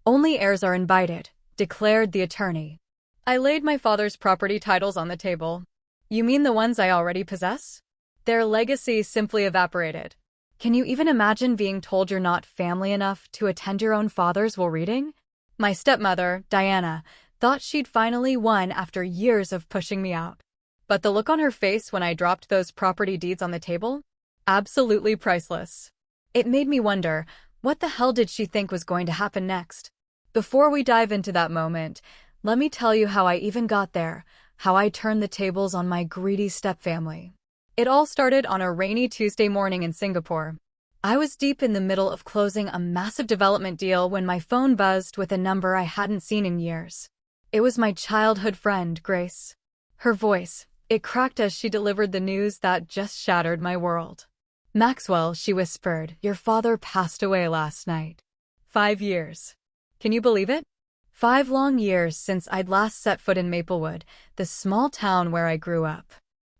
Only heirs are invited, declared the attorney. I laid my father's property titles on the table. You mean the ones I already possess? Their legacy simply evaporated. Can you even imagine being told you're not family enough to attend your own father's will reading? My stepmother, Diana, thought she'd finally won after years of pushing me out. But the look on her face when I dropped those property deeds on the table? Absolutely priceless. It made me wonder, what the hell did she think was going to happen next? Before we dive into that moment, let me tell you how I even got there, how I turned the tables on my greedy stepfamily. It all started on a rainy Tuesday morning in Singapore. I was deep in the middle of closing a massive development deal when my phone buzzed with a number I hadn't seen in years. It was my childhood friend, Grace. Her voice, it cracked as she delivered the news that just shattered my world. "Maxwell," she whispered, "your father passed away last night. 5 years. Can you believe it? 5 long years since I'd last set foot in Maplewood, the small town where I grew up.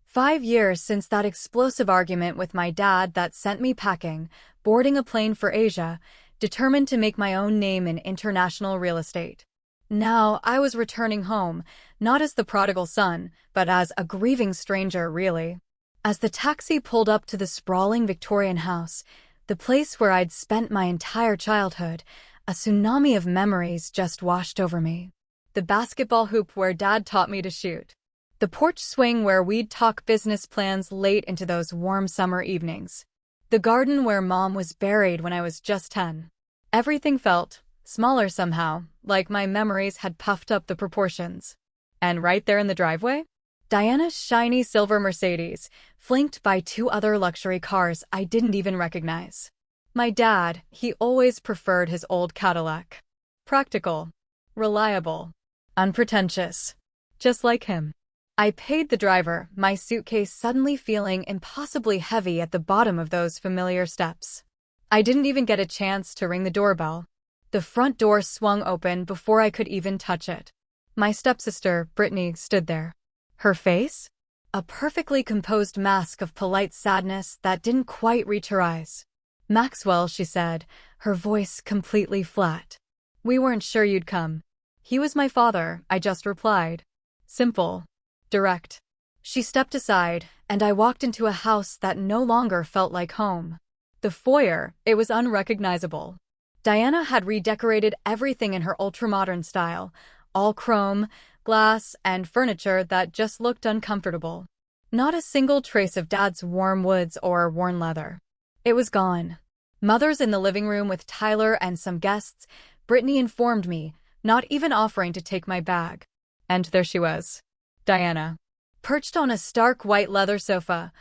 5 years since that explosive argument with my dad that sent me packing, boarding a plane for Asia, determined to make my own name in international real estate. Now, I was returning home, not as the prodigal son, but as a grieving stranger, really. As the taxi pulled up to the sprawling Victorian house, the place where I'd spent my entire childhood, a tsunami of memories just washed over me. The basketball hoop where Dad taught me to shoot. The porch swing where we'd talk business plans late into those warm summer evenings. The garden where Mom was buried when I was just 10. Everything felt smaller somehow, like my memories had puffed up the proportions. And right there in the driveway, Diana's shiny silver Mercedes, flanked by 2 other luxury cars I didn't even recognize. My dad, he always preferred his old Cadillac. Practical, reliable, unpretentious. Just like him. I paid the driver, my suitcase suddenly feeling impossibly heavy at the bottom of those familiar steps. I didn't even get a chance to ring the doorbell. The front door swung open before I could even touch it. My stepsister, Brittany, stood there. Her face? A perfectly composed mask of polite sadness that didn't quite reach her eyes. "Maxwell," she said, her voice completely flat. "We weren't sure you'd come." "He was my father," I just replied. Simple. Direct. She stepped aside, and I walked into a house that no longer felt like home. The foyer, it was unrecognizable. Diana had redecorated everything in her ultramodern style, all chrome, glass, and furniture that just looked uncomfortable. Not a single trace of Dad's warm woods or worn leather. It was gone. Mother's in the living room with Tyler and some guests, Brittany informed me, not even offering to take my bag. And there she was. Diana. Perched on a stark white leather sofa,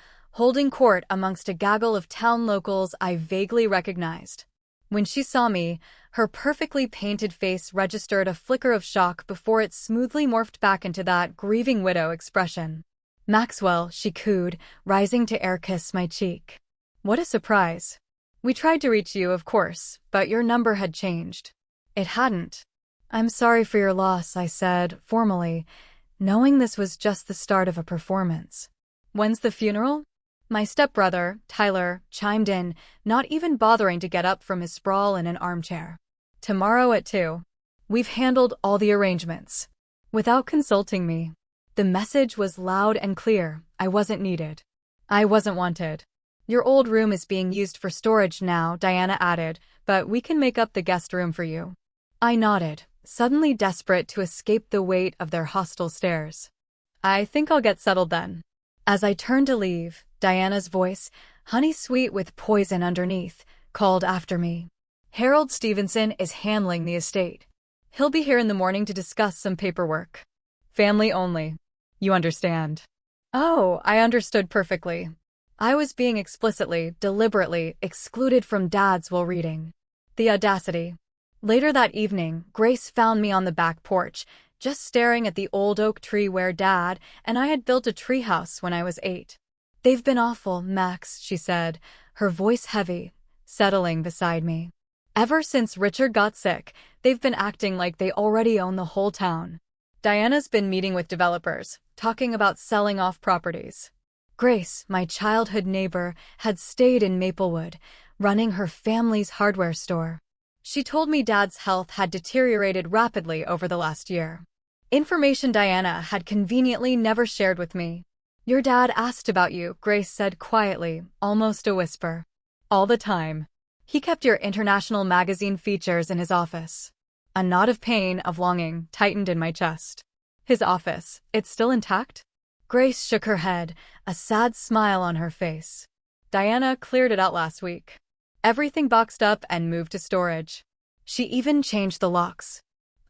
holding court amongst a gaggle of town locals I vaguely recognized. When she saw me, her perfectly painted face registered a flicker of shock before it smoothly morphed back into that grieving widow expression. "Maxwell," she cooed, rising to air-kiss my cheek. "What a surprise. We tried to reach you, of course, but your number had changed." It hadn't. "I'm sorry for your loss," I said, formally, knowing this was just the start of a performance. "When's the funeral?" My stepbrother, Tyler, chimed in, not even bothering to get up from his sprawl in an armchair. "Tomorrow at 2. We've handled all the arrangements." Without consulting me. The message was loud and clear. I wasn't needed. I wasn't wanted. "Your old room is being used for storage now," Diana added, "but we can make up the guest room for you." I nodded, suddenly desperate to escape the weight of their hostile stares. "I think I'll get settled then." As I turned to leave, Diana's voice, honey-sweet with poison underneath, called after me. "Harold Stevenson is handling the estate. He'll be here in the morning to discuss some paperwork. Family only. You understand." Oh, I understood perfectly. I was being explicitly, deliberately, excluded from Dad's will reading. The audacity. Later that evening, Grace found me on the back porch, just staring at the old oak tree where Dad and I had built a treehouse when I was 8. "They've been awful, Max," she said, her voice heavy, settling beside me. "Ever since Richard got sick, they've been acting like they already own the whole town. Diana's been meeting with developers, talking about selling off properties." Grace, my childhood neighbor, had stayed in Maplewood, running her family's hardware store. She told me Dad's health had deteriorated rapidly over the last year. Information Diana had conveniently never shared with me. Your dad asked about you, Grace said quietly, almost a whisper. All the time. He kept your international magazine features in his office. A knot of pain, of longing, tightened in my chest. His office, it's still intact? Grace shook her head, a sad smile on her face. Diana cleared it out last week. Everything boxed up and moved to storage. She even changed the locks.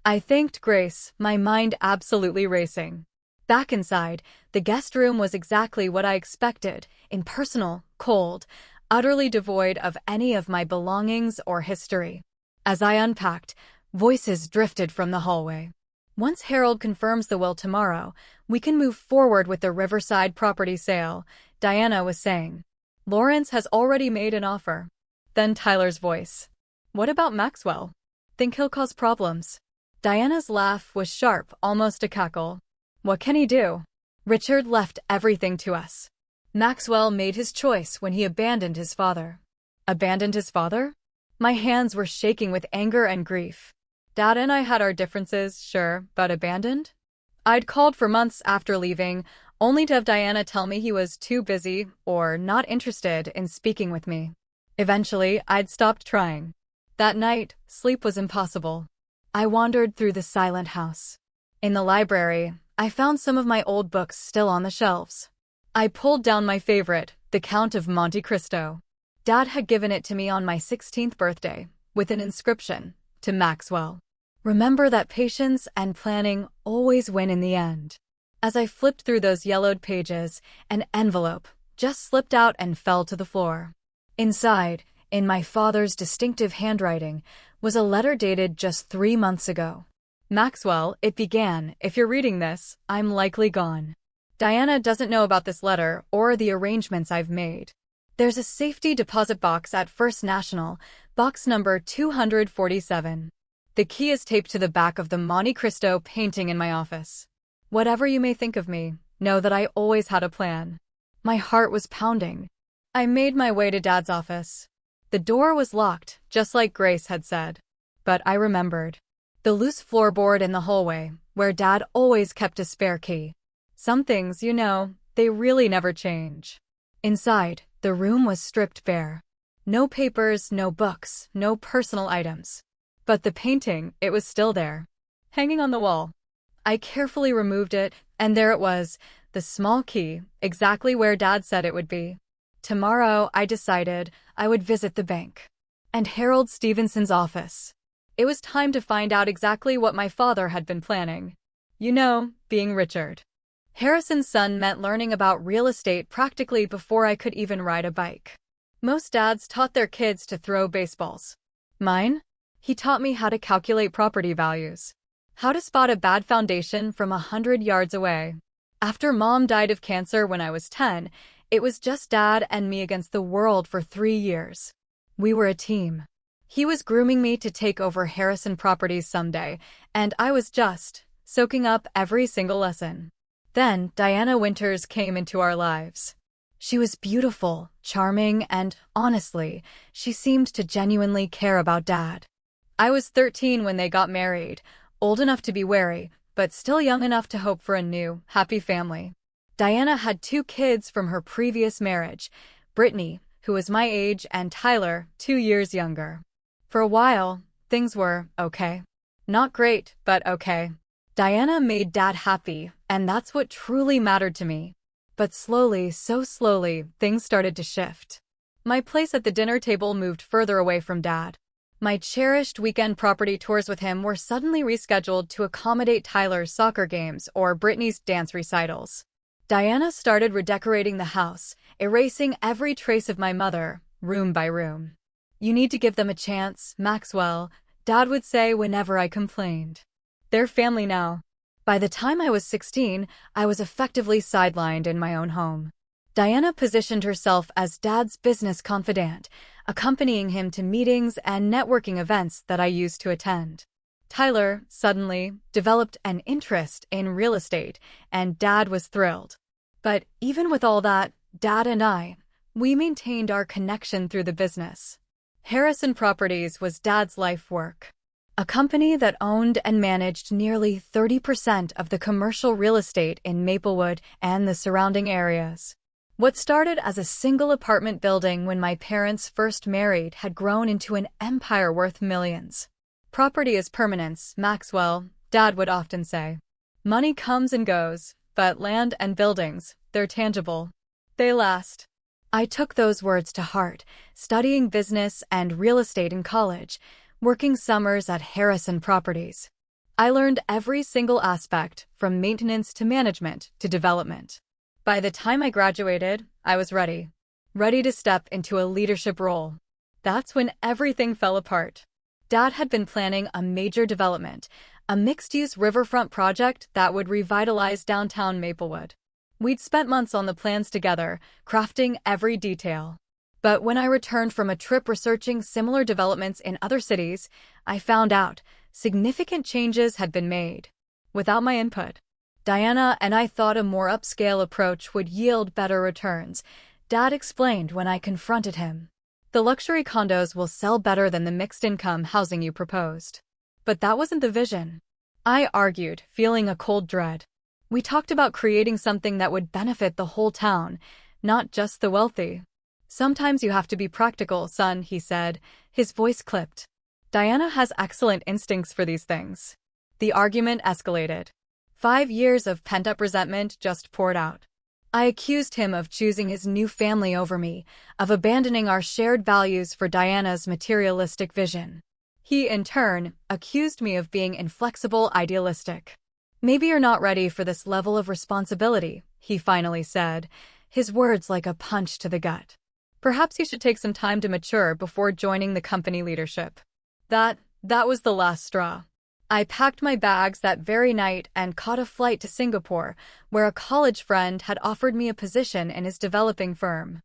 I thanked Grace, my mind absolutely racing. Back inside, the guest room was exactly what I expected, impersonal, cold, utterly devoid of any of my belongings or history. As I unpacked, voices drifted from the hallway. Once Harold confirms the will tomorrow, we can move forward with the Riverside property sale, Diana was saying. Lawrence has already made an offer. Then Tyler's voice. What about Maxwell? Think he'll cause problems? Diana's laugh was sharp, almost a cackle. What can he do? Richard left everything to us. Maxwell made his choice when he abandoned his father. Abandoned his father? My hands were shaking with anger and grief. Dad and I had our differences, sure, but abandoned? I'd called for months after leaving, only to have Diana tell me he was too busy or not interested in speaking with me. Eventually, I'd stopped trying. That night, sleep was impossible. I wandered through the silent house. In the library, I found some of my old books still on the shelves. I pulled down my favorite, The Count of Monte Cristo. Dad had given it to me on my 16th birthday, with an inscription, to Maxwell. Remember that patience and planning always win in the end. As I flipped through those yellowed pages, an envelope just slipped out and fell to the floor. Inside, in my father's distinctive handwriting, was a letter dated just 3 months ago. Maxwell, it began, if you're reading this, I'm likely gone. Diana doesn't know about this letter or the arrangements I've made. There's a safety deposit box at First National, box number 247. The key is taped to the back of the Monte Cristo painting in my office. Whatever you may think of me, know that I always had a plan. My heart was pounding. I made my way to Dad's office. The door was locked, just like Grace had said. But I remembered. The loose floorboard in the hallway, where Dad always kept a spare key. Some things, you know, they really never change. Inside, the room was stripped bare. No papers, no books, no personal items. But the painting, it was still there, hanging on the wall. I carefully removed it, and there it was, the small key, exactly where Dad said it would be. Tomorrow, I decided, I would visit the bank. And Harold Stevenson's office. It was time to find out exactly what my father had been planning. You know, being Richard. Harrison's son meant learning about real estate practically before I could even ride a bike. Most dads taught their kids to throw baseballs. Mine? He taught me how to calculate property values. How to spot a bad foundation from 100 yards away. After Mom died of cancer when I was 10, it was just Dad and me against the world for 3 years. We were a team. He was grooming me to take over Harrison Properties someday, and I was just soaking up every single lesson. Then Diana Winters came into our lives. She was beautiful, charming, and, honestly, she seemed to genuinely care about Dad. I was 13 when they got married, old enough to be wary, but still young enough to hope for a new, happy family. Diana had 2 kids from her previous marriage, Brittany, who was my age, and Tyler, 2 years younger. For a while, things were okay. Not great, but okay. Diana made Dad happy, and that's what truly mattered to me. But slowly, so slowly, things started to shift. My place at the dinner table moved further away from Dad. My cherished weekend property tours with him were suddenly rescheduled to accommodate Tyler's soccer games or Brittany's dance recitals. Diana started redecorating the house, erasing every trace of my mother, room by room. You need to give them a chance, Maxwell, Dad would say whenever I complained. They're family now. By the time I was 16, I was effectively sidelined in my own home. Diana positioned herself as Dad's business confidant, accompanying him to meetings and networking events that I used to attend. Tyler, suddenly, developed an interest in real estate, and Dad was thrilled. But even with all that, Dad and we maintained our connection through the business. Harrison Properties was Dad's life work. A company that owned and managed nearly 30% of the commercial real estate in Maplewood and the surrounding areas. What started as a single apartment building when my parents first married had grown into an empire worth millions. Property is permanence, Maxwell, Dad would often say. Money comes and goes, but land and buildings, they're tangible. They last. I took those words to heart, studying business and real estate in college, working summers at Harrison Properties. I learned every single aspect, from maintenance to management to development. By the time I graduated, I was ready to step into a leadership role. That's when everything fell apart. Dad had been planning a major development, a mixed-use riverfront project that would revitalize downtown Maplewood. We'd spent months on the plans together, crafting every detail. But when I returned from a trip researching similar developments in other cities, I found out significant changes had been made. Without my input, Diana and I thought a more upscale approach would yield better returns, Dad explained when I confronted him. The luxury condos will sell better than the mixed-income housing you proposed. But that wasn't the vision. I argued, feeling a cold dread. We talked about creating something that would benefit the whole town, not just the wealthy. Sometimes you have to be practical, son, he said, his voice clipped. Diana has excellent instincts for these things. The argument escalated. 5 years of pent-up resentment just poured out. I accused him of choosing his new family over me, of abandoning our shared values for Diana's materialistic vision. He, in turn, accused me of being inflexible, idealistic. Maybe you're not ready for this level of responsibility, he finally said, his words like a punch to the gut. Perhaps you should take some time to mature before joining the company leadership. That was the last straw. I packed my bags that very night and caught a flight to Singapore, where a college friend had offered me a position in his developing firm.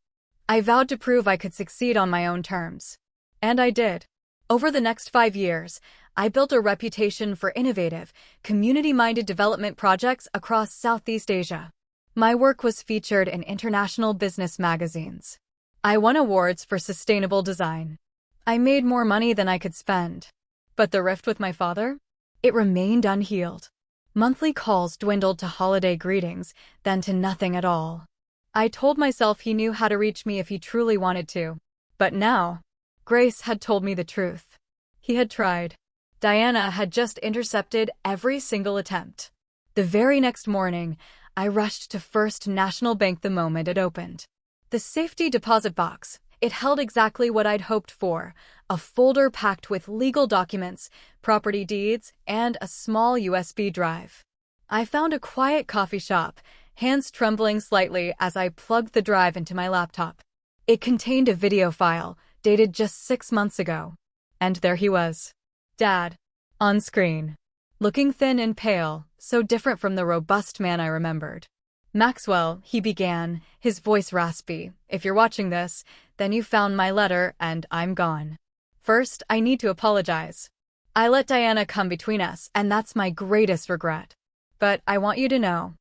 I vowed to prove I could succeed on my own terms. And I did. Over the next 5 years, I built a reputation for innovative, community-minded development projects across Southeast Asia. My work was featured in international business magazines. I won awards for sustainable design. I made more money than I could spend. But the rift with my father? It remained unhealed. Monthly calls dwindled to holiday greetings, then to nothing at all. I told myself he knew how to reach me if he truly wanted to. But now, Grace had told me the truth. He had tried. Diana had just intercepted every single attempt. The very next morning, I rushed to First National Bank the moment it opened. The safety deposit box, it held exactly what I'd hoped for, a folder packed with legal documents, property deeds, and a small USB drive. I found a quiet coffee shop, hands trembling slightly as I plugged the drive into my laptop. It contained a video file, dated just 6 months ago. And there he was. Dad. On screen. Looking thin and pale, so different from the robust man I remembered. Maxwell, he began, his voice raspy. If you're watching this, then you found my letter and I'm gone. First, I need to apologize. I let Diana come between us, and that's my greatest regret. But I want you to know,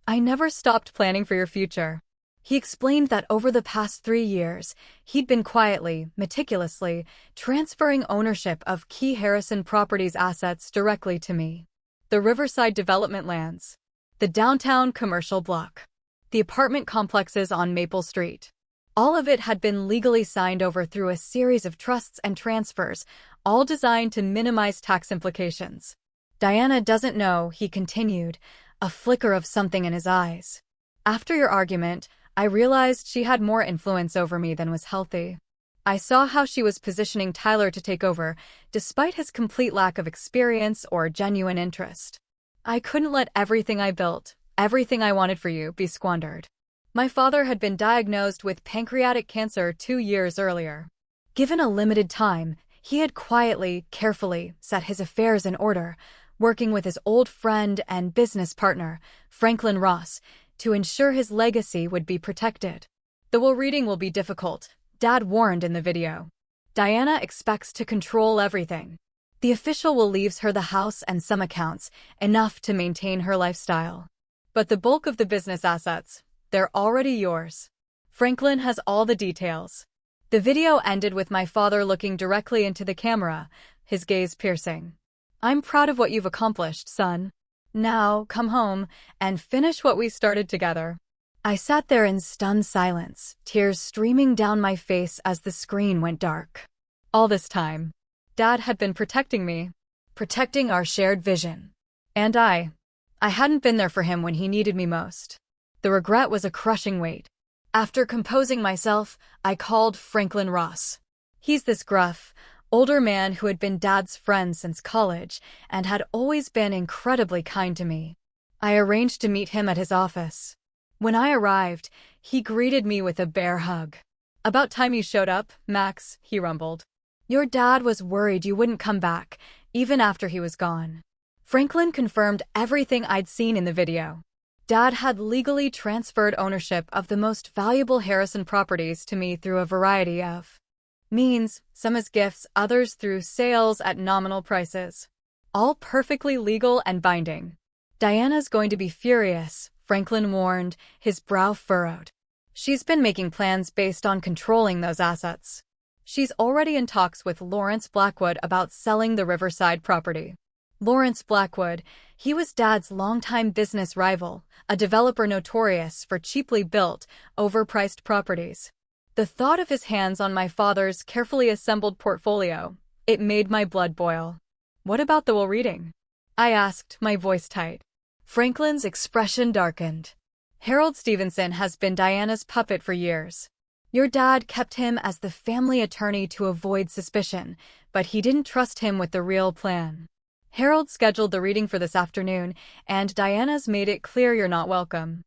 I never stopped planning for your future. He explained that over the past 3 years, he'd been quietly, meticulously, transferring ownership of key Harrison Properties assets directly to me. The Riverside development lands. The downtown commercial block. The apartment complexes on Maple Street. All of it had been legally signed over through a series of trusts and transfers, all designed to minimize tax implications. Diana doesn't know, he continued, a flicker of something in his eyes. After your argument, I realized she had more influence over me than was healthy. I saw how she was positioning Tyler to take over, despite his complete lack of experience or genuine interest. I couldn't let everything I built, everything I wanted for you, be squandered. My father had been diagnosed with pancreatic cancer 2 years earlier. Given a limited time, he had quietly, carefully set his affairs in order, working with his old friend and business partner, Franklin Ross, to ensure his legacy would be protected. The will reading will be difficult, Dad warned in the video. Diana expects to control everything. The official will leaves her the house and some accounts, enough to maintain her lifestyle. But the bulk of the business assets, they're already yours. Franklin has all the details. The video ended with my father looking directly into the camera, his gaze piercing. "I'm proud of what you've accomplished, son. Now, come home and finish what we started together." I sat there in stunned silence, tears streaming down my face as the screen went dark. All this time, Dad had been protecting me, protecting our shared vision. And I hadn't been there for him when he needed me most. The regret was a crushing weight. After composing myself, I called Franklin Ross. He's this gruff, older man who had been Dad's friend since college and had always been incredibly kind to me. I arranged to meet him at his office. When I arrived, he greeted me with a bear hug. "About time you showed up, Max," he rumbled. "Your dad was worried you wouldn't come back, even after he was gone." Franklin confirmed everything I'd seen in the video. Dad had legally transferred ownership of the most valuable Harrison properties to me through a variety of means, some as gifts, others through sales at nominal prices. All perfectly legal and binding. "Diana's going to be furious," Franklin warned, his brow furrowed. "She's been making plans based on controlling those assets. She's already in talks with Lawrence Blackwood about selling the Riverside property." Lawrence Blackwood, he was Dad's longtime business rival, a developer notorious for cheaply built, overpriced properties. The thought of his hands on my father's carefully assembled portfolio, it made my blood boil. "What about the will reading?" I asked, my voice tight. Franklin's expression darkened. "Harold Stevenson has been Diana's puppet for years. Your dad kept him as the family attorney to avoid suspicion, but he didn't trust him with the real plan. Harold scheduled the reading for this afternoon, and Diana's made it clear you're not welcome."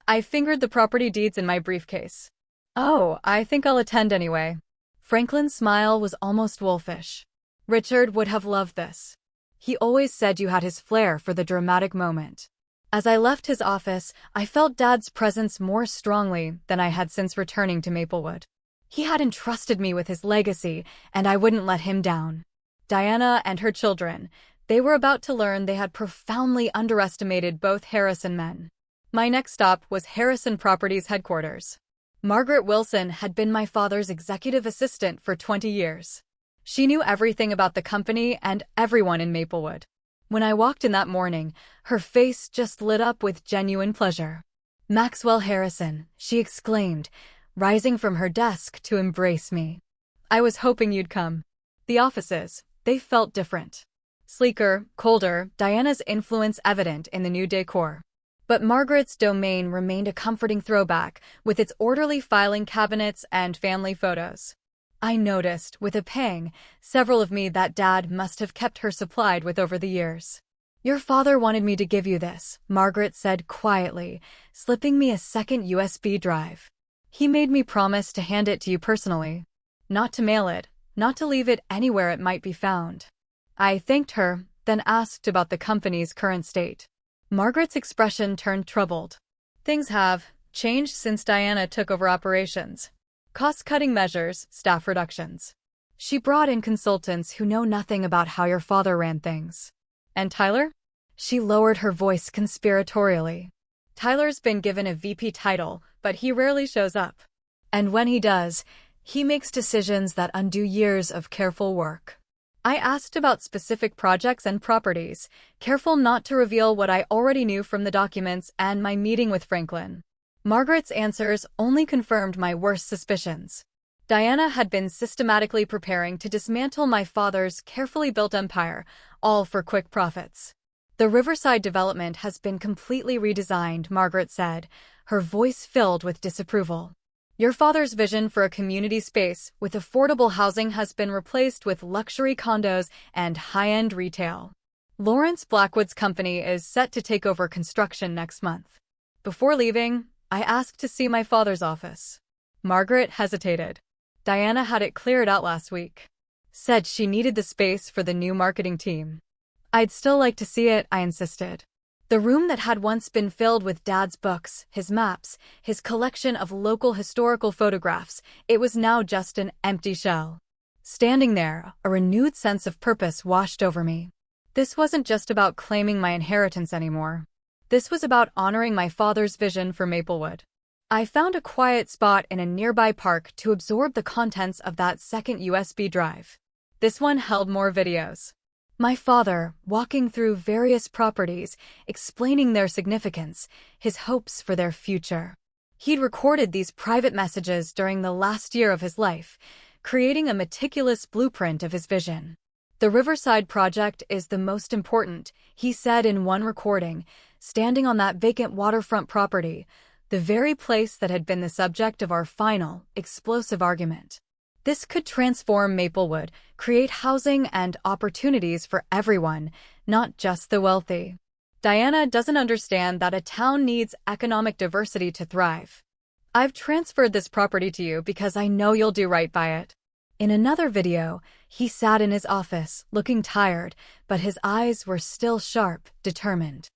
I fingered the property deeds in my briefcase. "Oh, I think I'll attend anyway." Franklin's smile was almost wolfish. "Richard would have loved this. He always said you had his flair for the dramatic moment." As I left his office, I felt Dad's presence more strongly than I had since returning to Maplewood. He had entrusted me with his legacy, and I wouldn't let him down. Diana and her children, they were about to learn they had profoundly underestimated both Harrison men. My next stop was Harrison Properties headquarters. Margaret Wilson had been my father's executive assistant for 20 years. She knew everything about the company and everyone in Maplewood. When I walked in that morning, her face just lit up with genuine pleasure. "Maxwell Harrison," she exclaimed, rising from her desk to embrace me. "I was hoping you'd come." The offices, they felt different. Sleeker, colder, Diana's influence evident in the new decor. But Margaret's domain remained a comforting throwback, with its orderly filing cabinets and family photos. I noticed, with a pang, several of me that Dad must have kept her supplied with over the years. "Your father wanted me to give you this," Margaret said quietly, slipping me a second USB drive. "He made me promise to hand it to you personally. Not to mail it, not to leave it anywhere it might be found." I thanked her, then asked about the company's current state. Margaret's expression turned troubled. "Things have changed since Diana took over operations. Cost-cutting measures, staff reductions. She brought in consultants who know nothing about how your father ran things." "And Tyler?" She lowered her voice conspiratorially. "Tyler's been given a VP title, but he rarely shows up. And when he does, he makes decisions that undo years of careful work." I asked about specific projects and properties, careful not to reveal what I already knew from the documents and my meeting with Franklin. Margaret's answers only confirmed my worst suspicions. Diana had been systematically preparing to dismantle my father's carefully built empire, all for quick profits. "The Riverside development has been completely redesigned," Margaret said, her voice filled with disapproval. "Your father's vision for a community space with affordable housing has been replaced with luxury condos and high-end retail. Lawrence Blackwood's company is set to take over construction next month." Before leaving, I asked to see my father's office. Margaret hesitated. Diana had it cleared out last week. Said she needed the space for the new marketing team. "I'd still like to see it," I insisted. The room that had once been filled with Dad's books, his maps, his collection of local historical photographs, it was now just an empty shell. Standing there, a renewed sense of purpose washed over me. This wasn't just about claiming my inheritance anymore. This was about honoring my father's vision for Maplewood. I found a quiet spot in a nearby park to absorb the contents of that second USB drive. This one held more videos. My father, walking through various properties, explaining their significance, his hopes for their future. He'd recorded these private messages during the last year of his life, creating a meticulous blueprint of his vision. The Riverside project is the most important, he said in one recording, standing on that vacant waterfront property, the very place that had been the subject of our final, explosive argument. This could transform Maplewood, create housing and opportunities for everyone, not just the wealthy. Diana doesn't understand that a town needs economic diversity to thrive. I've transferred this property to you because I know you'll do right by it. In another video, he sat in his office, looking tired, but his eyes were still sharp, determined.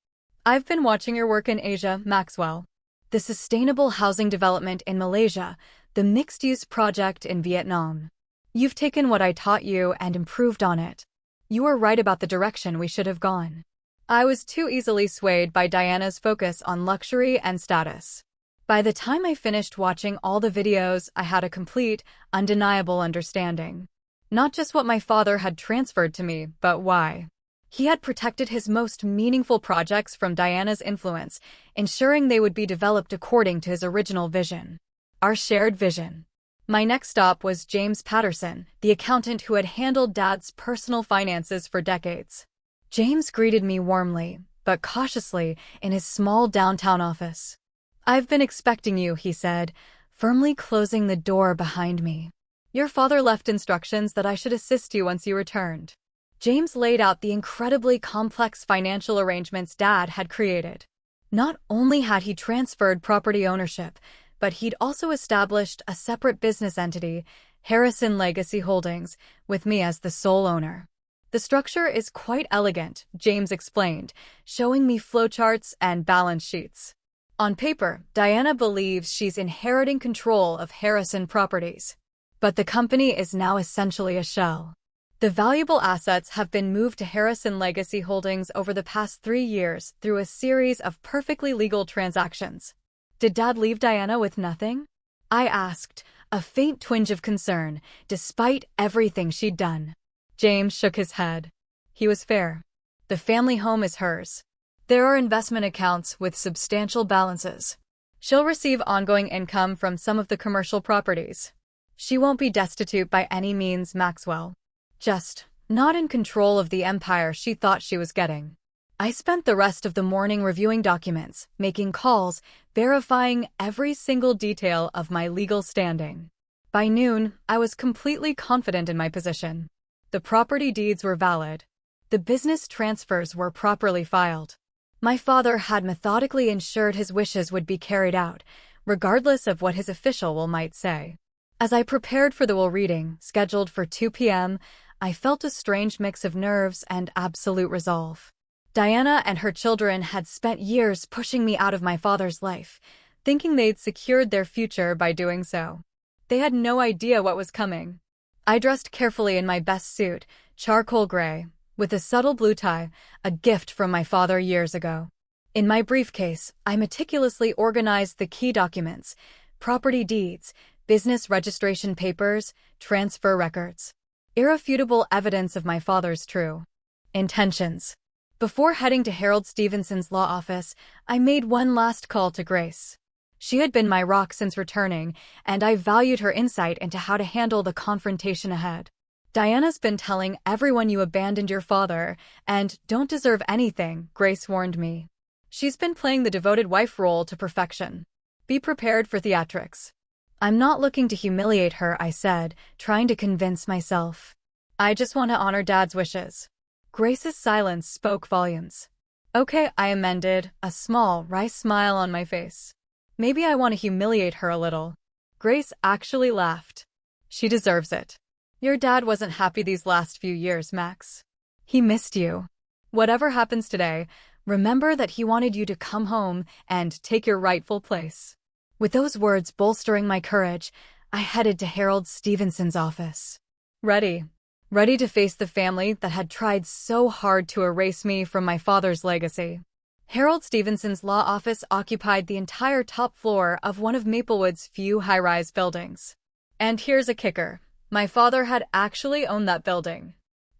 I've been watching your work in Asia, Maxwell. The sustainable housing development in Malaysia, the mixed-use project in Vietnam. You've taken what I taught you and improved on it. You were right about the direction we should have gone. I was too easily swayed by Diana's focus on luxury and status. By the time I finished watching all the videos, I had a complete, undeniable understanding. Not just what my father had transferred to me, but why. He had protected his most meaningful projects from Diana's influence, ensuring they would be developed according to his original vision. Our shared vision. My next stop was James Patterson, the accountant who had handled Dad's personal finances for decades. James greeted me warmly, but cautiously, in his small downtown office. "I've been expecting you," he said, firmly closing the door behind me. "Your father left instructions that I should assist you once you returned." James laid out the incredibly complex financial arrangements Dad had created. Not only had he transferred property ownership, but he'd also established a separate business entity, Harrison Legacy Holdings, with me as the sole owner. "The structure is quite elegant," James explained, showing me flowcharts and balance sheets. On paper, Diana believes she's inheriting control of Harrison Properties. But the company is now essentially a shell. The valuable assets have been moved to Harrison Legacy Holdings over the past 3 years through a series of perfectly legal transactions. "Did Dad leave Diana with nothing?" I asked, a faint twinge of concern, despite everything she'd done. James shook his head. He was fair. "The family home is hers. There are investment accounts with substantial balances. She'll receive ongoing income from some of the commercial properties. She won't be destitute by any means, Maxwell. Just not in control of the empire she thought she was getting." I spent the rest of the morning reviewing documents, making calls, verifying every single detail of my legal standing. By noon, I was completely confident in my position. The property deeds were valid. The business transfers were properly filed. My father had methodically ensured his wishes would be carried out, regardless of what his official will might say. As I prepared for the will reading, scheduled for 2 p.m., I felt a strange mix of nerves and absolute resolve. Diana and her children had spent years pushing me out of my father's life, thinking they'd secured their future by doing so. They had no idea what was coming. I dressed carefully in my best suit, charcoal gray, with a subtle blue tie, a gift from my father years ago. In my briefcase, I meticulously organized the key documents: property deeds, business registration papers, transfer records. Irrefutable evidence of my father's true intentions. Before heading to Harold Stevenson's law office, I made one last call to Grace. She had been my rock since returning, and I valued her insight into how to handle the confrontation ahead. "Diana's been telling everyone you abandoned your father and don't deserve anything," Grace warned me. "She's been playing the devoted wife role to perfection. Be prepared for theatrics." "I'm not looking to humiliate her," I said, trying to convince myself. "I just want to honor Dad's wishes." Grace's silence spoke volumes. "Okay," I amended, a small, wry smile on my face. "Maybe I want to humiliate her a little." Grace actually laughed. "She deserves it. Your dad wasn't happy these last few years, Max. He missed you. Whatever happens today, remember that he wanted you to come home and take your rightful place." With those words bolstering my courage, I headed to Harold Stevenson's office. Ready to face the family that had tried so hard to erase me from my father's legacy. Harold Stevenson's law office occupied the entire top floor of one of Maplewood's few high-rise buildings. And here's a kicker. My father had actually owned that building.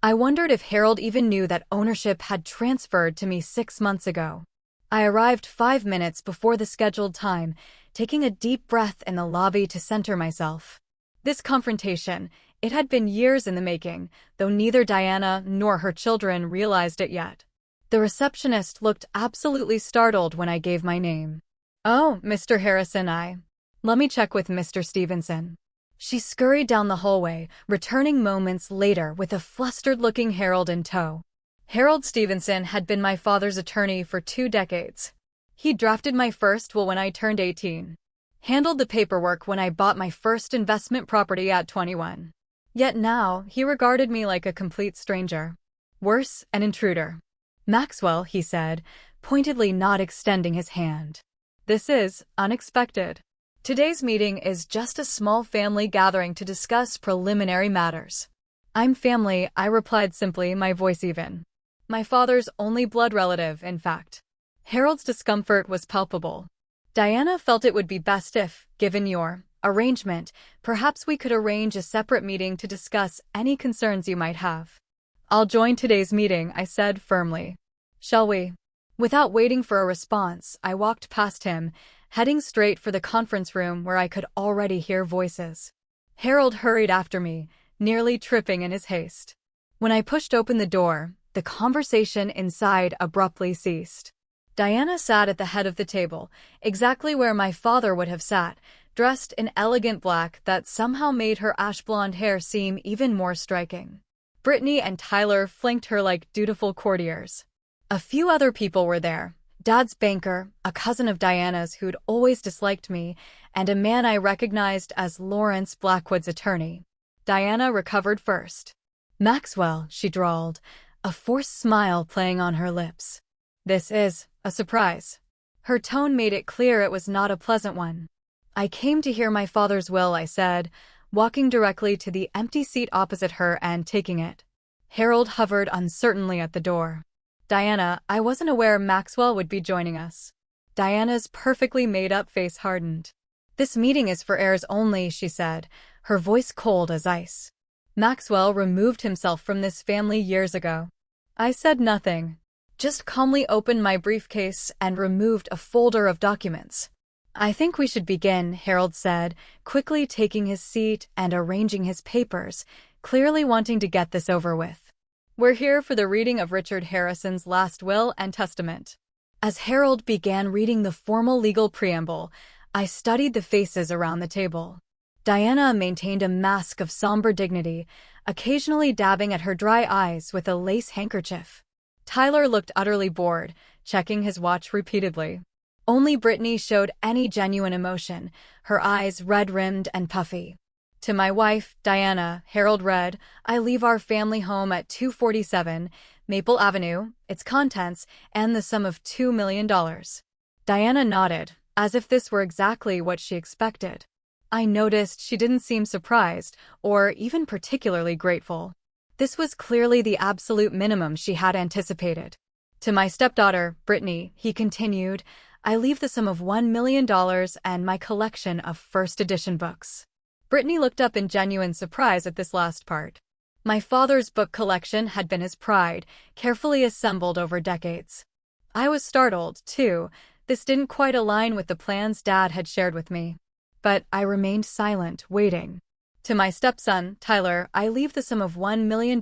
I wondered if Harold even knew that ownership had transferred to me 6 months ago. I arrived 5 minutes before the scheduled time, taking a deep breath in the lobby to center myself. This confrontation, it had been years in the making, though neither Diana nor her children realized it yet. The receptionist looked absolutely startled when I gave my name. "Oh, Mr. Harrison, let me check with Mr. Stevenson." She scurried down the hallway, returning moments later with a flustered-looking Harold in tow. Harold Stevenson had been my father's attorney for 2 decades. He drafted my first will when I turned 18. Handled the paperwork when I bought my first investment property at 21. Yet now, he regarded me like a complete stranger. Worse, an intruder. "Maxwell," he said, pointedly not extending his hand. "This is unexpected. Today's meeting is just a small family gathering to discuss preliminary matters." "I'm family," I replied simply, my voice even. My father's only blood relative, in fact. Harold's discomfort was palpable. "Diana felt it would be best if, given your arrangement, perhaps we could arrange a separate meeting to discuss any concerns you might have." "I'll join today's meeting," I said firmly. "Shall we?" Without waiting for a response, I walked past him, heading straight for the conference room where I could already hear voices. Harold hurried after me, nearly tripping in his haste. When I pushed open the door, the conversation inside abruptly ceased. Diana sat at the head of the table, exactly where my father would have sat, dressed in elegant black that somehow made her ash-blonde hair seem even more striking. Brittany and Tyler flanked her like dutiful courtiers. A few other people were there. Dad's banker, a cousin of Diana's who'd always disliked me, and a man I recognized as Lawrence Blackwood's attorney. Diana recovered first. "Maxwell," she drawled, a forced smile playing on her lips. "This is a surprise." Her tone made it clear it was not a pleasant one. "I came to hear my father's will," I said, walking directly to the empty seat opposite her and taking it. Harold hovered uncertainly at the door. "Diana, I wasn't aware Maxwell would be joining us." Diana's perfectly made-up face hardened. "This meeting is for heirs only," she said, her voice cold as ice. "Maxwell removed himself from this family years ago." I said nothing, just calmly opened my briefcase and removed a folder of documents. "I think we should begin," Harold said, quickly taking his seat and arranging his papers, clearly wanting to get this over with. "We're here for the reading of Richard Harrison's last will and testament." As Harold began reading the formal legal preamble, I studied the faces around the table. Diana maintained a mask of somber dignity, occasionally dabbing at her dry eyes with a lace handkerchief. Tyler looked utterly bored, checking his watch repeatedly. Only Brittany showed any genuine emotion, her eyes red-rimmed and puffy. "To my wife, Diana," Harold read, "I leave our family home at 247 Maple Avenue, its contents, and the sum of $2 million. Diana nodded, as if this were exactly what she expected. I noticed she didn't seem surprised, or even particularly grateful. This was clearly the absolute minimum she had anticipated. "To my stepdaughter, Brittany," he continued, "I leave the sum of $1 million and my collection of first edition books." Brittany looked up in genuine surprise at this last part. My father's book collection had been his pride, carefully assembled over decades. I was startled, too. This didn't quite align with the plans Dad had shared with me. But I remained silent, waiting. "To my stepson, Tyler, I leave the sum of $1 million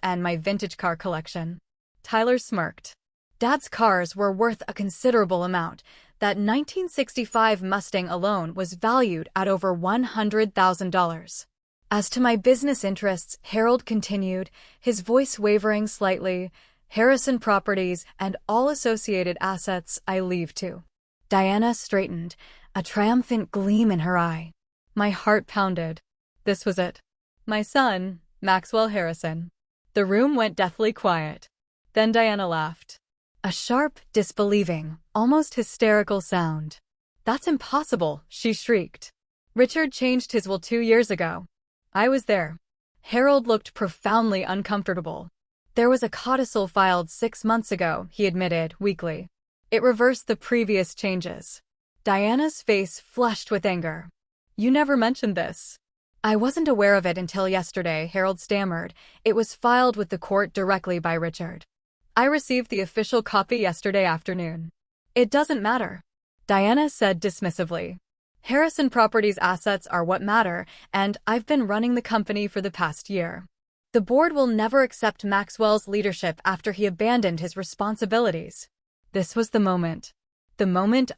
and my vintage car collection." Tyler smirked. Dad's cars were worth a considerable amount. That 1965 Mustang alone was valued at over $100,000. "As to my business interests," Harold continued, his voice wavering slightly, "Harrison Properties and all associated assets I leave to." Diana straightened, a triumphant gleam in her eye. My heart pounded. This was it. My son, Maxwell Harrison. The room went deathly quiet. Then Diana laughed. A sharp, disbelieving, almost hysterical sound. "That's impossible," she shrieked. "Richard changed his will 2 years ago. I was there." Harold looked profoundly uncomfortable. "There was a codicil filed 6 months ago," he admitted, weakly. It reversed the previous changes. Diana's face flushed with anger. You never mentioned this. I wasn't aware of it until yesterday, Harold stammered. It was filed with the court directly by Richard. I received the official copy yesterday afternoon. It doesn't matter, Diana said dismissively. Harrison Properties' assets are what matter, and I've been running the company for the past year. The board will never accept Maxwell's leadership after he abandoned his responsibilities. This was the moment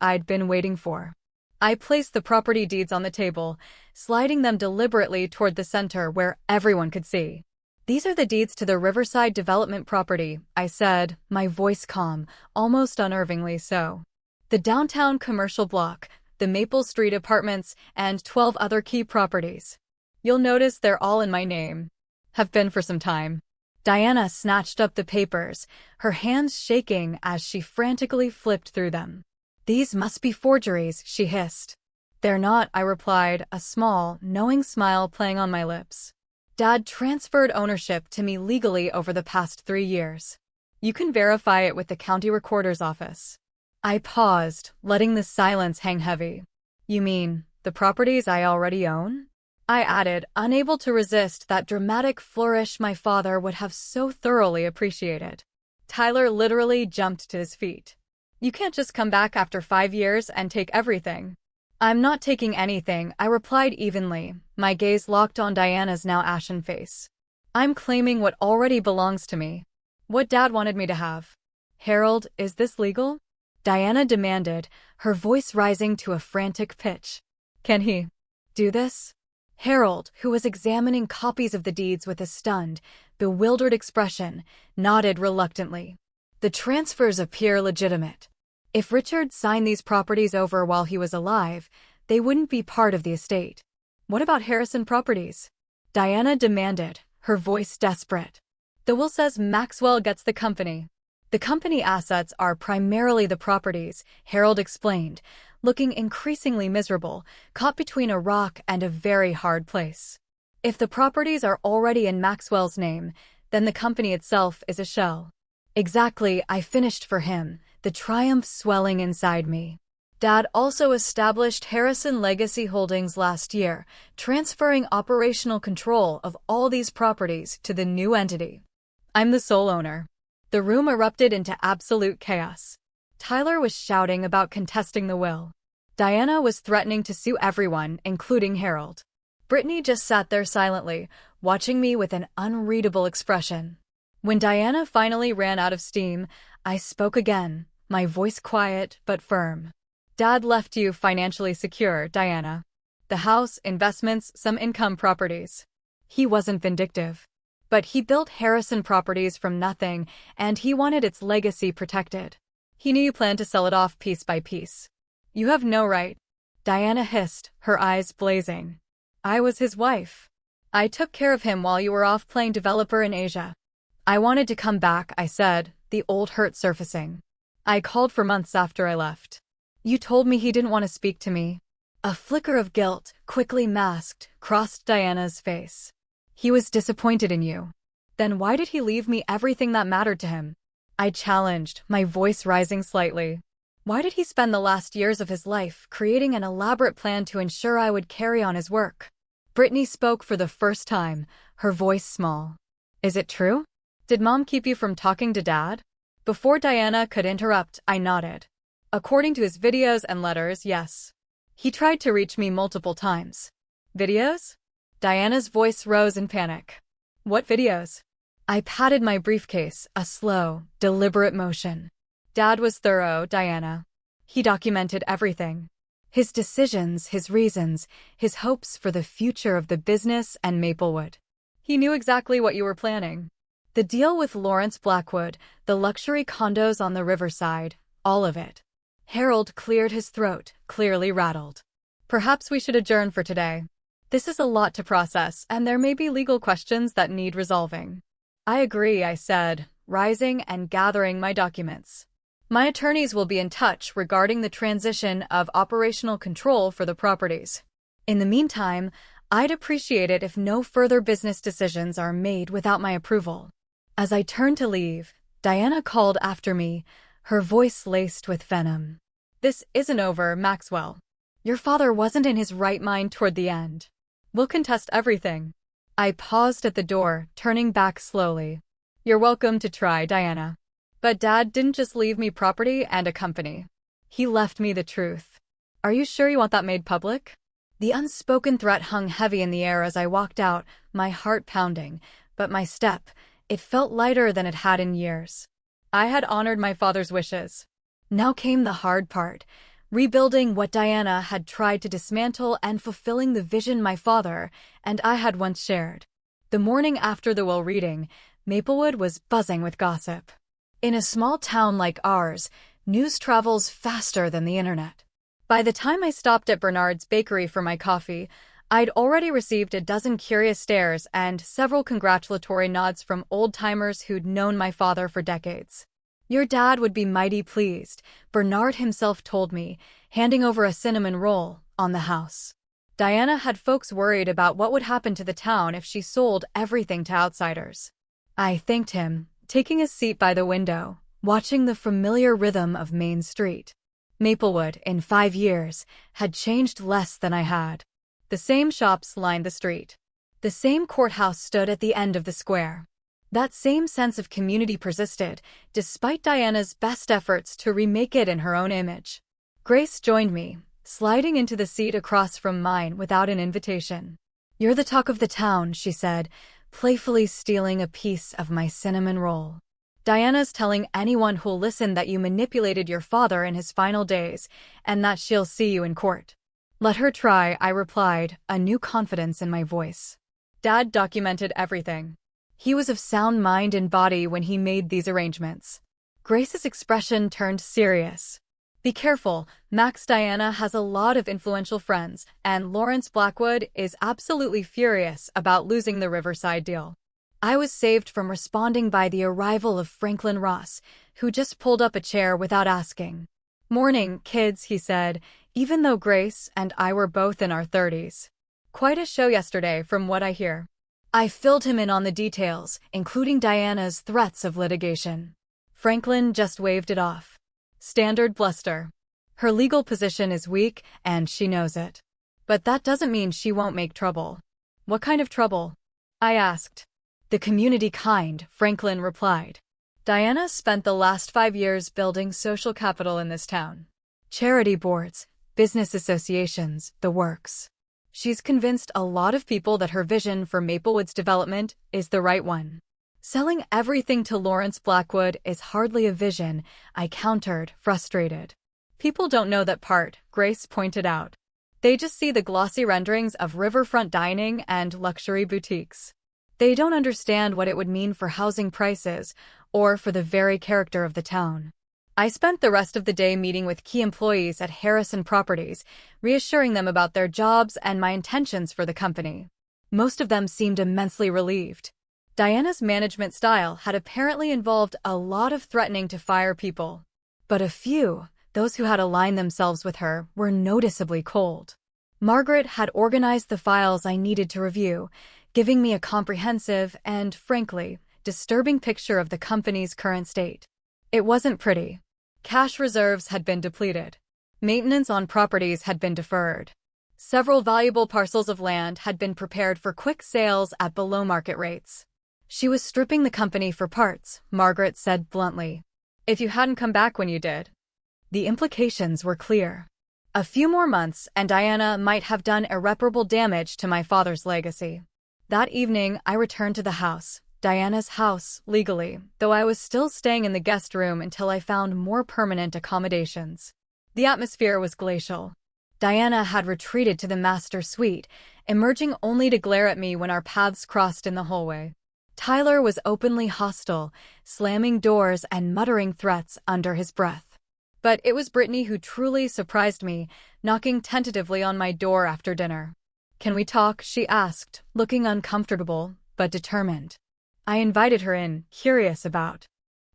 I'd been waiting for. I placed the property deeds on the table, sliding them deliberately toward the center where everyone could see. These are the deeds to the Riverside Development property, I said, my voice calm, almost unnervingly so. The downtown commercial block, the Maple Street apartments, and 12 other key properties. You'll notice they're all in my name. Have been for some time. Diana snatched up the papers, her hands shaking as she frantically flipped through them. These must be forgeries, she hissed. They're not, I replied, a small, knowing smile playing on my lips. Dad transferred ownership to me legally over the past 3 years. You can verify it with the county recorder's office. I paused, letting the silence hang heavy. You mean, the properties I already own? I added, unable to resist that dramatic flourish my father would have so thoroughly appreciated. Tyler literally jumped to his feet. You can't just come back after 5 years and take everything. I'm not taking anything, I replied evenly, my gaze locked on Diana's now ashen face. I'm claiming what already belongs to me. What Dad wanted me to have. Harold, is this legal? Diana demanded, her voice rising to a frantic pitch. Can he do this? Harold, who was examining copies of the deeds with a stunned, bewildered expression, nodded reluctantly. The transfers appear legitimate. If Richard signed these properties over while he was alive, they wouldn't be part of the estate. What about Harrison Properties? Diana demanded, her voice desperate. The will says Maxwell gets the company. The company assets are primarily the properties, Harold explained, looking increasingly miserable, caught between a rock and a very hard place. If the properties are already in Maxwell's name, then the company itself is a shell. Exactly, I finished for him, the triumph swelling inside me. Dad also established Harrison Legacy Holdings last year, transferring operational control of all these properties to the new entity. I'm the sole owner. The room erupted into absolute chaos. Tyler was shouting about contesting the will. Diana was threatening to sue everyone, including Harold. Brittany just sat there silently, watching me with an unreadable expression. When Diana finally ran out of steam, I spoke again, my voice quiet but firm. Dad left you financially secure, Diana. The house, investments, some income properties. He wasn't vindictive. But he built Harrison Properties from nothing, and he wanted its legacy protected. He knew you planned to sell it off piece by piece. You have no right. Diana hissed, her eyes blazing. I was his wife. I took care of him while you were off playing developer in Asia. I wanted to come back, I said, the old hurt surfacing. I called for months after I left. You told me he didn't want to speak to me. A flicker of guilt, quickly masked, crossed Diana's face. He was disappointed in you. Then why did he leave me everything that mattered to him? I challenged, my voice rising slightly. Why did he spend the last years of his life creating an elaborate plan to ensure I would carry on his work? Brittany spoke for the first time, her voice small. Is it true? Did Mom keep you from talking to Dad? Before Diana could interrupt, I nodded. According to his videos and letters, yes. He tried to reach me multiple times. Videos? Diana's voice rose in panic. What videos? I patted my briefcase, a slow, deliberate motion. Dad was thorough, Diana. He documented everything. His decisions, his reasons, his hopes for the future of the business and Maplewood. He knew exactly what you were planning. The deal with Lawrence Blackwood, the luxury condos on the riverside, all of it. Harold cleared his throat, clearly rattled. Perhaps we should adjourn for today. This is a lot to process, and there may be legal questions that need resolving. I agree, I said, rising and gathering my documents. My attorneys will be in touch regarding the transition of operational control for the properties. In the meantime, I'd appreciate it if no further business decisions are made without my approval. As I turned to leave, Diana called after me, her voice laced with venom. "This isn't over, Maxwell. Your father wasn't in his right mind toward the end. We'll contest everything." I paused at the door, turning back slowly. "You're welcome to try, Diana. But Dad didn't just leave me property and a company. He left me the truth. Are you sure you want that made public?" The unspoken threat hung heavy in the air as I walked out, my heart pounding, but my step, it felt lighter than it had in years. I had honored my father's wishes. Now came the hard part, rebuilding what Diana had tried to dismantle and fulfilling the vision my father and I had once shared. The morning after the will reading, Maplewood was buzzing with gossip. In a small town like ours, news travels faster than the internet. By the time I stopped at Bernard's Bakery for my coffee, I'd already received a dozen curious stares and several congratulatory nods from old-timers who'd known my father for decades. "Your dad would be mighty pleased," Bernard himself told me, handing over a cinnamon roll on the house. Diana had folks worried about what would happen to the town if she sold everything to outsiders. I thanked him, taking a seat by the window, watching the familiar rhythm of Main Street. Maplewood, in 5 years, had changed less than I had. The same shops lined the street. The same courthouse stood at the end of the square. That same sense of community persisted, despite Diana's best efforts to remake it in her own image. Grace joined me, sliding into the seat across from mine without an invitation. "You're the talk of the town," she said, playfully stealing a piece of my cinnamon roll. "Diana's telling anyone who'll listen that you manipulated your father in his final days, and that she'll see you in court." "Let her try," I replied, a new confidence in my voice. Dad documented everything. He was of sound mind and body when he made these arrangements. Grace's expression turned serious. "Be careful, Max. Diana has a lot of influential friends, and Lawrence Blackwood is absolutely furious about losing the Riverside deal." I was saved from responding by the arrival of Franklin Ross, who just pulled up a chair without asking. "Morning, kids," he said, even though Grace and I were both in our 30s. "Quite a show yesterday, from what I hear." I filled him in on the details, including Diana's threats of litigation. Franklin just waved it off. "Standard bluster. Her legal position is weak, and she knows it. But that doesn't mean she won't make trouble." "What kind of trouble?" I asked. "The community kind," Franklin replied. "Diana spent the last 5 years building social capital in this town. Charity boards, business associations, the works. She's convinced a lot of people that her vision for Maplewood's development is the right one. Selling everything to Lawrence Blackwood is hardly a vision," I countered, frustrated. "People don't know that part," Grace pointed out. "They just see the glossy renderings of riverfront dining and luxury boutiques. They don't understand what it would mean for housing prices or for the very character of the town." I spent the rest of the day meeting with key employees at Heirs Properties, reassuring them about their jobs and my intentions for the company. Most of them seemed immensely relieved. Diana's management style had apparently involved a lot of threatening to fire people. But a few, those who had aligned themselves with her, were noticeably cold. Margaret had organized the files I needed to review, giving me a comprehensive and, frankly, disturbing picture of the company's current state. It wasn't pretty. Cash reserves had been depleted. Maintenance on properties had been deferred. Several valuable parcels of land had been prepared for quick sales at below-market rates. She was stripping the company for parts, Margaret said bluntly. "If you hadn't come back when you did." The implications were clear. A few more months and Diana might have done irreparable damage to my father's legacy. That evening, I returned to the house. Diana's house, legally, though I was still staying in the guest room until I found more permanent accommodations. The atmosphere was glacial. Diana had retreated to the master suite, emerging only to glare at me when our paths crossed in the hallway. Tyler was openly hostile, slamming doors and muttering threats under his breath. But it was Brittany who truly surprised me, knocking tentatively on my door after dinner. "Can we talk?" she asked, looking uncomfortable, but determined. I invited her in, curious about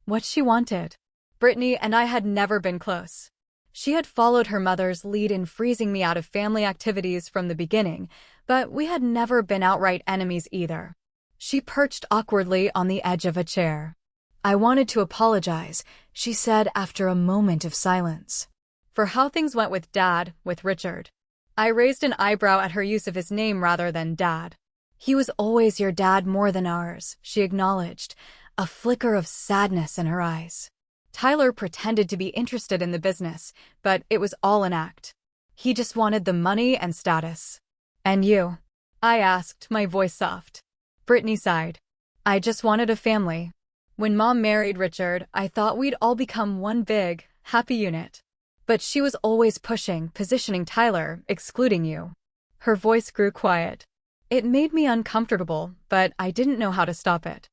what she wanted. Brittany and I had never been close. She had followed her mother's lead in freezing me out of family activities from the beginning, but we had never been outright enemies either. She perched awkwardly on the edge of a chair. I wanted to apologize, she said after a moment of silence. For how things went with Dad, with Richard. I raised an eyebrow at her use of his name rather than Dad. He was always your dad more than ours, she acknowledged, a flicker of sadness in her eyes. Tyler pretended to be interested in the business, but it was all an act. He just wanted the money and status. And you? I asked, my voice soft. Brittany sighed. I just wanted a family. When Mom married Richard, I thought we'd all become one big, happy unit. But she was always pushing, positioning Tyler, excluding you. Her voice grew quiet. It made me uncomfortable, but I didn't know how to stop it.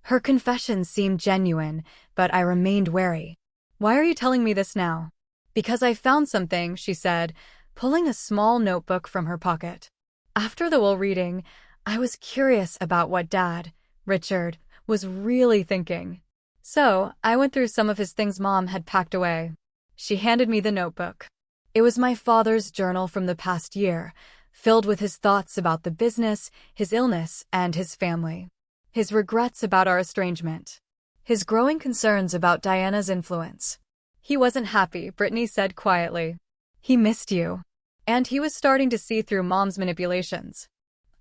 Her confession seemed genuine, but I remained wary. Why are you telling me this now? Because I found something, she said, pulling a small notebook from her pocket. After the will reading, I was curious about what Dad, Richard, was really thinking. So, I went through some of his things Mom had packed away. She handed me the notebook. It was my father's journal from the past year, filled with his thoughts about the business, his illness, and his family. His regrets about our estrangement. His growing concerns about Diana's influence. He wasn't happy, Brittany said quietly. He missed you. And he was starting to see through Mom's manipulations.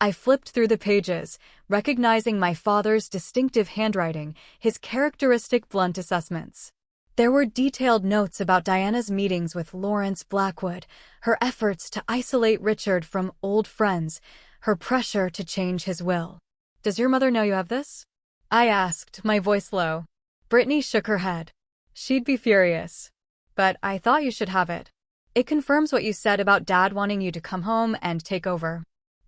I flipped through the pages, recognizing my father's distinctive handwriting, his characteristic blunt assessments. There were detailed notes about Diana's meetings with Lawrence Blackwood, her efforts to isolate Richard from old friends, her pressure to change his will. Does your mother know you have this? I asked, my voice low. Brittany shook her head. She'd be furious. But I thought you should have it. It confirms what you said about Dad wanting you to come home and take over.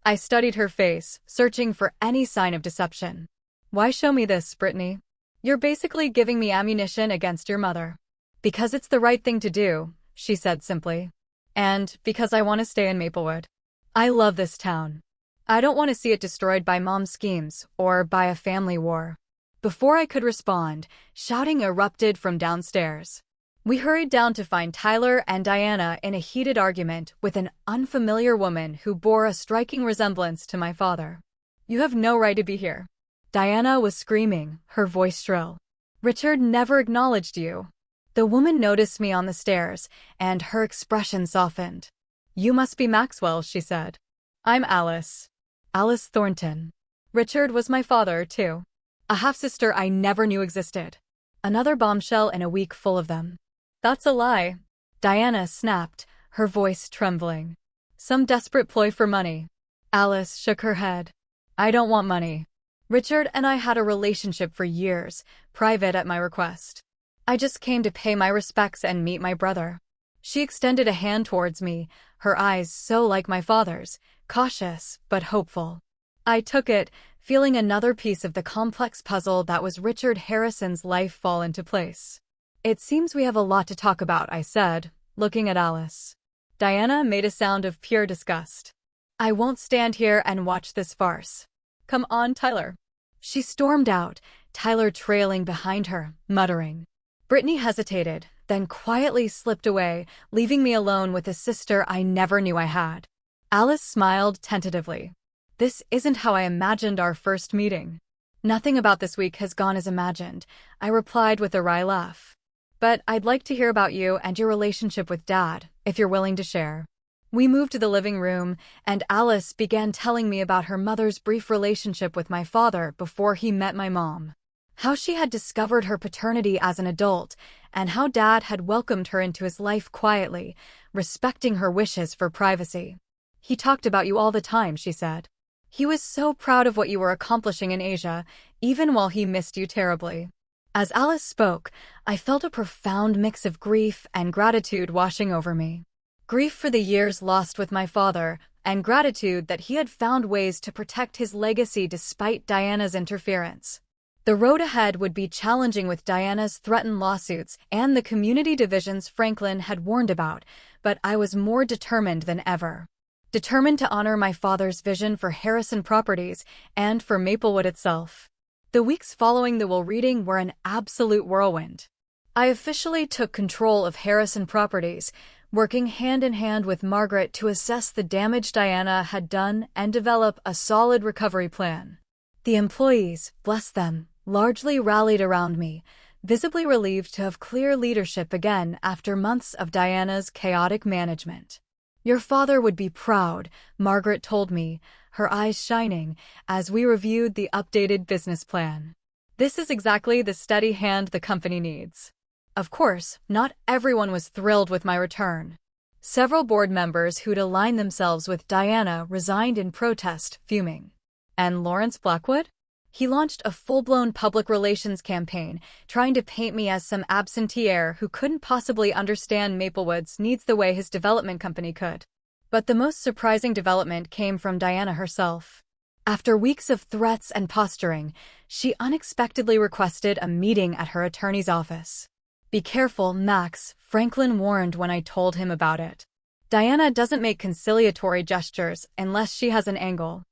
I studied her face, searching for any sign of deception. Why show me this, Brittany? You're basically giving me ammunition against your mother. Because it's the right thing to do, she said simply. And because I want to stay in Maplewood. I love this town. I don't want to see it destroyed by Mom's schemes or by a family war. Before I could respond, shouting erupted from downstairs. We hurried down to find Tyler and Diana in a heated argument with an unfamiliar woman who bore a striking resemblance to my father. You have no right to be here. Diana was screaming, her voice shrill. Richard never acknowledged you. The woman noticed me on the stairs, and her expression softened. You must be Maxwell, she said. I'm Alice. Alice Thornton. Richard was my father, too. A half-sister I never knew existed. Another bombshell in a week full of them. That's a lie. Diana snapped, her voice trembling. Some desperate ploy for money. Alice shook her head. I don't want money. Richard and I had a relationship for years, private at my request. I just came to pay my respects and meet my brother. She extended a hand towards me, her eyes so like my father's, cautious but hopeful. I took it, feeling another piece of the complex puzzle that was Richard Harrison's life fall into place. It seems we have a lot to talk about, I said, looking at Alice. Diana made a sound of pure disgust. I won't stand here and watch this farce. Come on, Tyler. She stormed out, Tyler trailing behind her, muttering. Brittany hesitated, then quietly slipped away, leaving me alone with a sister I never knew I had. Alice smiled tentatively. This isn't how I imagined our first meeting. Nothing about this week has gone as imagined, I replied with a wry laugh. But I'd like to hear about you and your relationship with Dad, if you're willing to share. We moved to the living room, and Alice began telling me about her mother's brief relationship with my father before he met my mom. How she had discovered her paternity as an adult, and how Dad had welcomed her into his life quietly, respecting her wishes for privacy. He talked about you all the time, she said. He was so proud of what you were accomplishing in Asia, even while he missed you terribly. As Alice spoke, I felt a profound mix of grief and gratitude washing over me. Grief for the years lost with my father, and gratitude that he had found ways to protect his legacy despite Diana's interference. The road ahead would be challenging with Diana's threatened lawsuits and the community divisions Franklin had warned about, but I was more determined than ever. Determined to honor my father's vision for Harrison Properties and for Maplewood itself. The weeks following the will reading were an absolute whirlwind. I officially took control of Harrison Properties, working hand in hand with Margaret to assess the damage Diana had done and develop a solid recovery plan. The employees, bless them, largely rallied around me, visibly relieved to have clear leadership again after months of Diana's chaotic management. "Your father would be proud," Margaret told me, her eyes shining, as we reviewed the updated business plan. "This is exactly the steady hand the company needs." Of course, not everyone was thrilled with my return. Several board members who'd aligned themselves with Diana resigned in protest, fuming. And Lawrence Blackwood? He launched a full-blown public relations campaign, trying to paint me as some absentee heir who couldn't possibly understand Maplewood's needs the way his development company could. But the most surprising development came from Diana herself. After weeks of threats and posturing, she unexpectedly requested a meeting at her attorney's office. "Be careful, Max," Franklin warned when I told him about it. "Diana doesn't make conciliatory gestures unless she has an angle."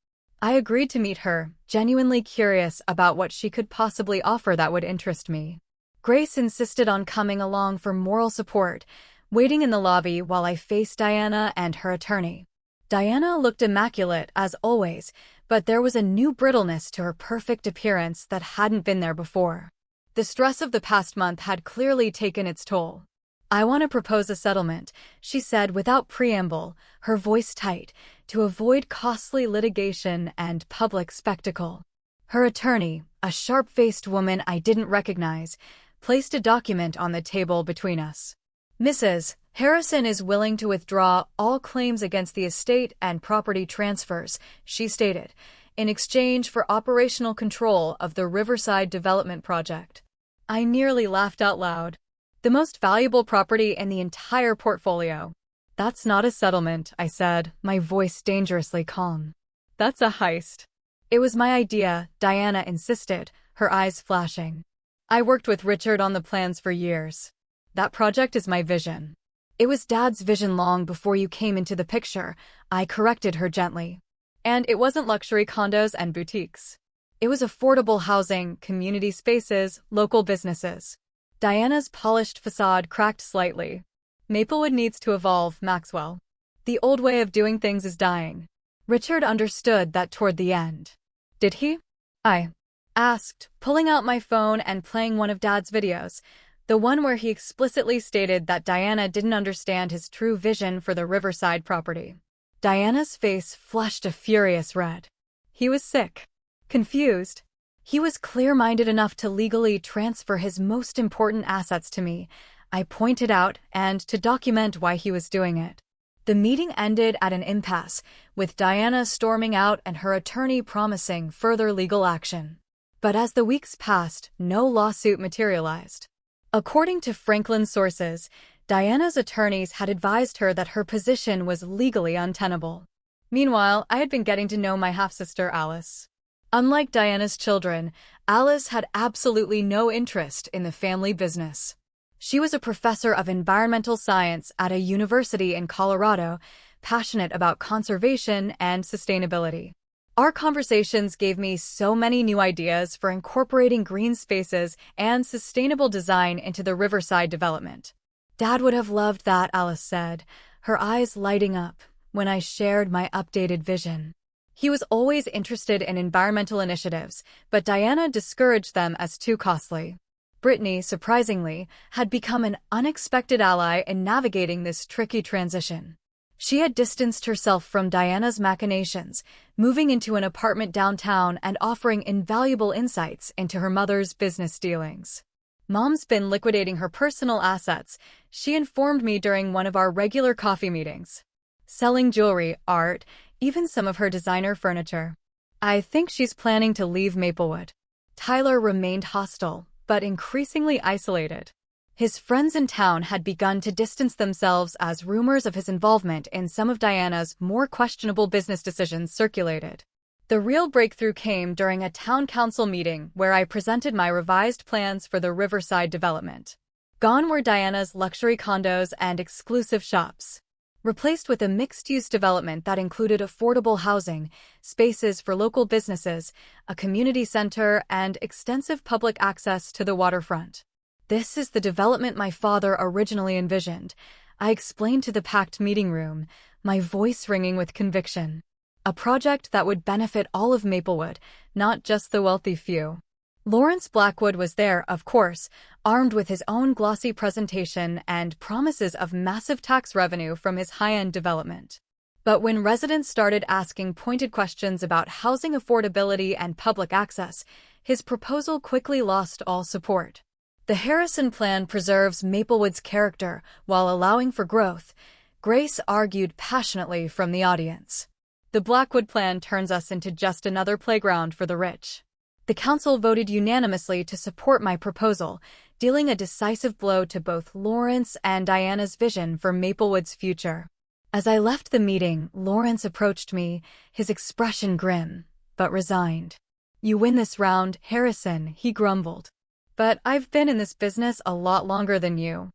I agreed to meet her, genuinely curious about what she could possibly offer that would interest me. Grace insisted on coming along for moral support, waiting in the lobby while I faced Diana and her attorney. Diana looked immaculate, as always, but there was a new brittleness to her perfect appearance that hadn't been there before. The stress of the past month had clearly taken its toll. "I want to propose a settlement," she said without preamble, her voice tight, to avoid costly litigation and public spectacle. Her attorney, a sharp-faced woman I didn't recognize, placed a document on the table between us. "Mrs. Harrison is willing to withdraw all claims against the estate and property transfers," she stated, "in exchange for operational control of the Riverside Development Project." I nearly laughed out loud. "The most valuable property in the entire portfolio." "That's not a settlement," I said, my voice dangerously calm. "That's a heist." "It was my idea," Diana insisted, her eyes flashing. "I worked with Richard on the plans for years. That project is my vision." "It was Dad's vision long before you came into the picture," I corrected her gently. "And it wasn't luxury condos and boutiques. It was affordable housing, community spaces, local businesses." Diana's polished facade cracked slightly. "Maplewood needs to evolve, Maxwell. The old way of doing things is dying." Richard understood that toward the end. "Did he?" I asked, pulling out my phone and playing one of Dad's videos, the one where he explicitly stated that Diana didn't understand his true vision for the Riverside property. Diana's face flushed a furious red. "He was sick. Confused. He was clear-minded enough to legally transfer his most important assets to me," I pointed out, "and to document why he was doing it." The meeting ended at an impasse, with Diana storming out and her attorney promising further legal action. But as the weeks passed, no lawsuit materialized. According to Franklin's sources, Diana's attorneys had advised her that her position was legally untenable. Meanwhile, I had been getting to know my half-sister Alice. Unlike Diana's children, Alice had absolutely no interest in the family business. She was a professor of environmental science at a university in Colorado, passionate about conservation and sustainability. Our conversations gave me so many new ideas for incorporating green spaces and sustainable design into the Riverside development. "Dad would have loved that," Alice said, her eyes lighting up, when I shared my updated vision. He was always interested in environmental initiatives, but Diana discouraged them as too costly. Brittany, surprisingly, had become an unexpected ally in navigating this tricky transition. She had distanced herself from Diana's machinations, moving into an apartment downtown and offering invaluable insights into her mother's business dealings. "Mom's been liquidating her personal assets," she informed me during one of our regular coffee meetings. "Selling jewelry, art, even some of her designer furniture. I think she's planning to leave Maplewood." Tyler remained hostile, but increasingly isolated. His friends in town had begun to distance themselves as rumors of his involvement in some of Diana's more questionable business decisions circulated. The real breakthrough came during a town council meeting where I presented my revised plans for the Riverside development. Gone were Diana's luxury condos and exclusive shops, replaced with a mixed-use development that included affordable housing, spaces for local businesses, a community center, and extensive public access to the waterfront. "This is the development my father originally envisioned," I explained to the packed meeting room, my voice ringing with conviction. "A project that would benefit all of Maplewood, not just the wealthy few." Lawrence Blackwood was there, of course, armed with his own glossy presentation and promises of massive tax revenue from his high-end development. But when residents started asking pointed questions about housing affordability and public access, his proposal quickly lost all support. The Harrison plan preserves Maplewood's character while allowing for growth, Grace argued passionately from the audience. The Blackwood plan turns us into just another playground for the rich. The council voted unanimously to support my proposal, dealing a decisive blow to both Lawrence and Diana's vision for Maplewood's future. As I left the meeting, Lawrence approached me, his expression grim, but resigned. "You win this round, Harrison," he grumbled. "But I've been in this business a lot longer than you.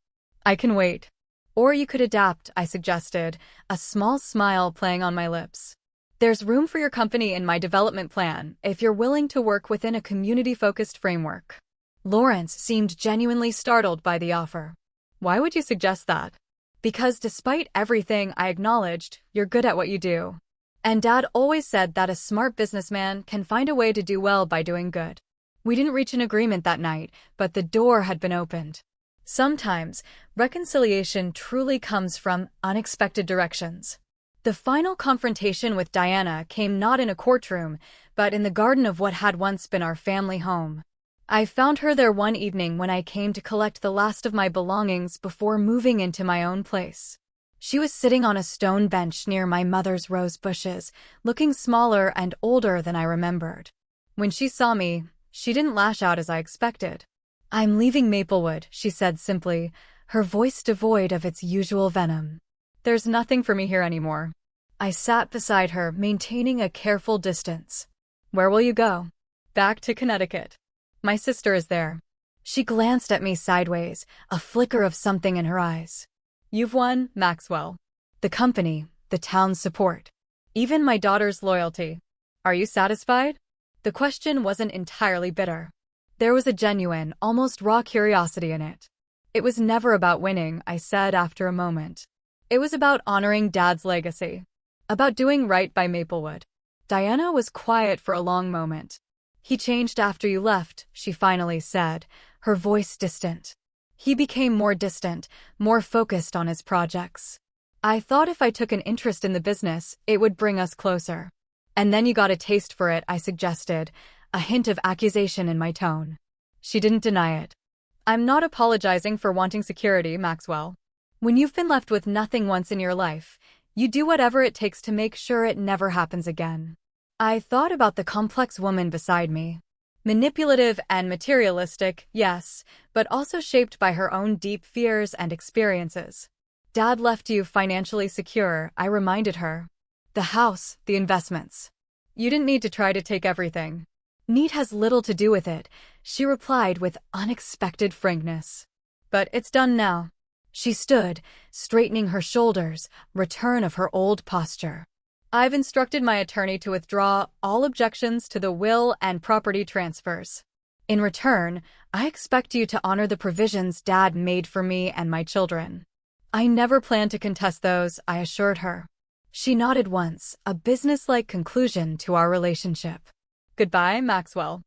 I can wait." "Or you could adapt," I suggested, a small smile playing on my lips. "There's room for your company in my development plan if you're willing to work within a community-focused framework." Lawrence seemed genuinely startled by the offer. "Why would you suggest that?" "Because despite everything I acknowledged, you're good at what you do. And Dad always said that a smart businessman can find a way to do well by doing good." We didn't reach an agreement that night, but the door had been opened. Sometimes, reconciliation truly comes from unexpected directions. The final confrontation with Diana came not in a courtroom, but in the garden of what had once been our family home. I found her there one evening when I came to collect the last of my belongings before moving into my own place. She was sitting on a stone bench near my mother's rose bushes, looking smaller and older than I remembered. When she saw me, she didn't lash out as I expected. "I'm leaving Maplewood," she said simply, her voice devoid of its usual venom. "There's nothing for me here anymore." I sat beside her, maintaining a careful distance. "Where will you go?" "Back to Connecticut. My sister is there." She glanced at me sideways, a flicker of something in her eyes. "You've won, Maxwell. The company, the town's support, even my daughter's loyalty. Are you satisfied?" The question wasn't entirely bitter. There was a genuine, almost raw curiosity in it. "It was never about winning," I said after a moment. "It was about honoring Dad's legacy. About doing right by Maplewood." Diana was quiet for a long moment. "He changed after you left," she finally said, her voice distant. "He became more distant, more focused on his projects. I thought if I took an interest in the business, it would bring us closer." "And then you got a taste for it," I suggested, a hint of accusation in my tone. She didn't deny it. "I'm not apologizing for wanting security, Maxwell. When you've been left with nothing once in your life, you do whatever it takes to make sure it never happens again." I thought about the complex woman beside me. Manipulative and materialistic, yes, but also shaped by her own deep fears and experiences. "Dad left you financially secure," I reminded her. "The house, the investments. You didn't need to try to take everything." "Need has little to do with it," she replied with unexpected frankness. "But it's done now." She stood, straightening her shoulders, return of her old posture. "I've instructed my attorney to withdraw all objections to the will and property transfers. In return, I expect you to honor the provisions Dad made for me and my children." "I never plan to contest those," I assured her. She nodded once, a businesslike conclusion to our relationship. "Goodbye, Maxwell.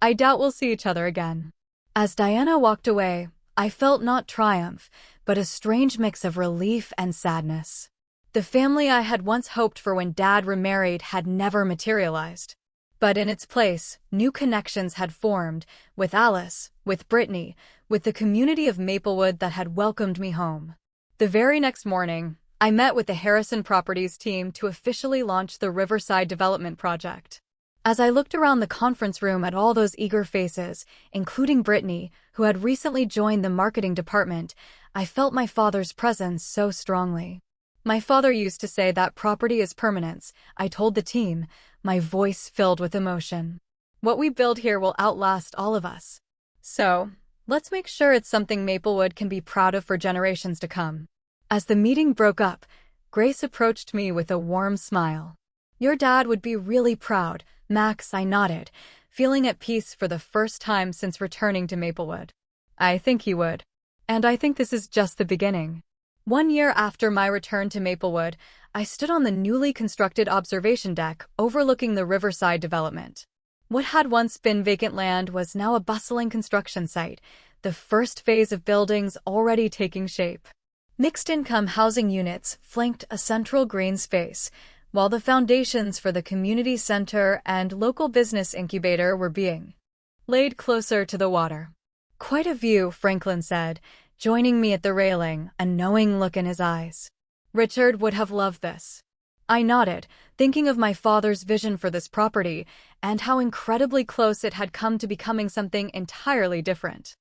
I doubt we'll see each other again." As Diana walked away, I felt not triumph, but a strange mix of relief and sadness. The family I had once hoped for when Dad remarried had never materialized. But in its place, new connections had formed, with Alice, with Brittany, with the community of Maplewood that had welcomed me home. The very next morning, I met with the Harrison Properties team to officially launch the Riverside Development Project. As I looked around the conference room at all those eager faces, including Brittany, who had recently joined the marketing department, I felt my father's presence so strongly. "My father used to say that property is permanence," I told the team, my voice filled with emotion. "What we build here will outlast all of us. So, let's make sure it's something Maplewood can be proud of for generations to come." As the meeting broke up, Grace approached me with a warm smile. "Your dad would be really proud, Max," I nodded, feeling at peace for the first time since returning to Maplewood. "I think he would. And I think this is just the beginning." 1 year after my return to Maplewood, I stood on the newly constructed observation deck overlooking the Riverside development. What had once been vacant land was now a bustling construction site, the first phase of buildings already taking shape. Mixed-income housing units flanked a central green space, while the foundations for the community center and local business incubator were being laid closer to the water. "Quite a view," Franklin said, joining me at the railing, a knowing look in his eyes. "Richard would have loved this." I nodded, thinking of my father's vision for this property and how incredibly close it had come to becoming something entirely different.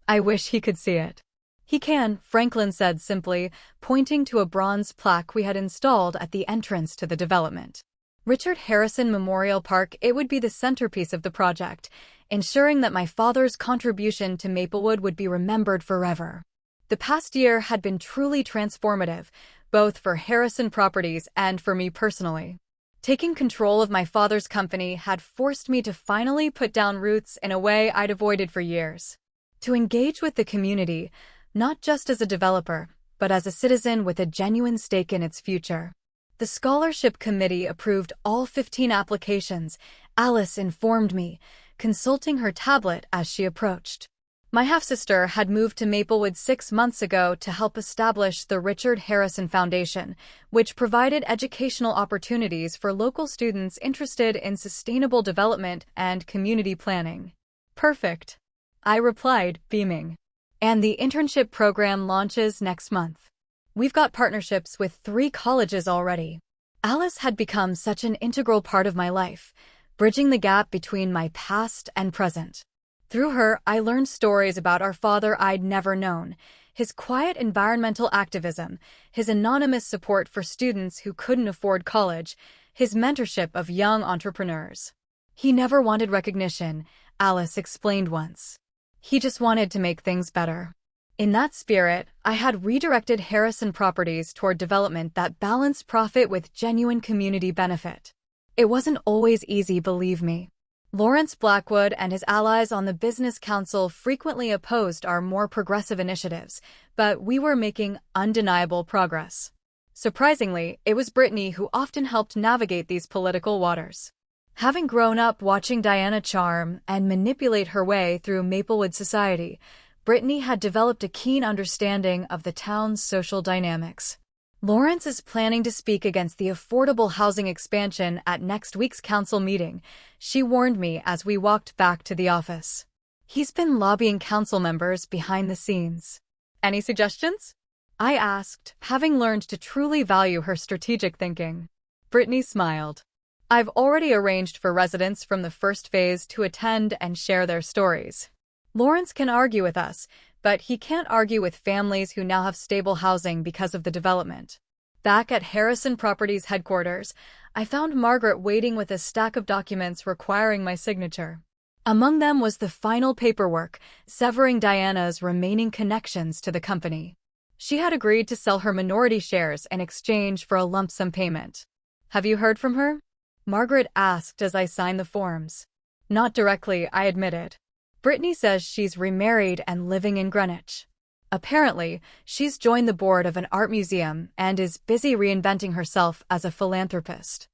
"I wish he could see it." "He can," Franklin said simply, pointing to a bronze plaque we had installed at the entrance to the development. Richard Harrison Memorial Park. It would be the centerpiece of the project, ensuring that my father's contribution to Maplewood would be remembered forever. The past year had been truly transformative, both for Harrison Properties and for me personally. Taking control of my father's company had forced me to finally put down roots in a way I'd avoided for years. To engage with the community, not just as a developer, but as a citizen with a genuine stake in its future. The scholarship committee approved all 15 applications, Alice informed me, consulting her tablet as she approached. My half-sister had moved to Maplewood 6 months ago to help establish the Richard Harrison Foundation, which provided educational opportunities for local students interested in sustainable development and community planning. "Perfect," I replied, beaming. "And the internship program launches next month. We've got partnerships with 3 colleges already." Alice had become such an integral part of my life, bridging the gap between my past and present. Through her, I learned stories about our father I'd never known, his quiet environmental activism, his anonymous support for students who couldn't afford college, his mentorship of young entrepreneurs. "He never wanted recognition," Alice explained once. "He just wanted to make things better." In that spirit, I had redirected Harrison Properties toward development that balanced profit with genuine community benefit. It wasn't always easy, believe me. Lawrence Blackwood and his allies on the Business Council frequently opposed our more progressive initiatives, but we were making undeniable progress. Surprisingly, it was Brittany who often helped navigate these political waters. Having grown up watching Diana charm and manipulate her way through Maplewood society, Brittany had developed a keen understanding of the town's social dynamics. "Lawrence is planning to speak against the affordable housing expansion at next week's council meeting," she warned me as we walked back to the office. "He's been lobbying council members behind the scenes." "Any suggestions?" I asked, having learned to truly value her strategic thinking. Brittany smiled. "I've already arranged for residents from the first phase to attend and share their stories. Lawrence can argue with us, but he can't argue with families who now have stable housing because of the development." Back at Harrison Properties headquarters, I found Margaret waiting with a stack of documents requiring my signature. Among them was the final paperwork, severing Diana's remaining connections to the company. She had agreed to sell her minority shares in exchange for a lump sum payment. "Have you heard from her?" Margaret asked as I signed the forms. "Not directly," I admitted. "Brittany says she's remarried and living in Greenwich. Apparently, she's joined the board of an art museum and is busy reinventing herself as a philanthropist."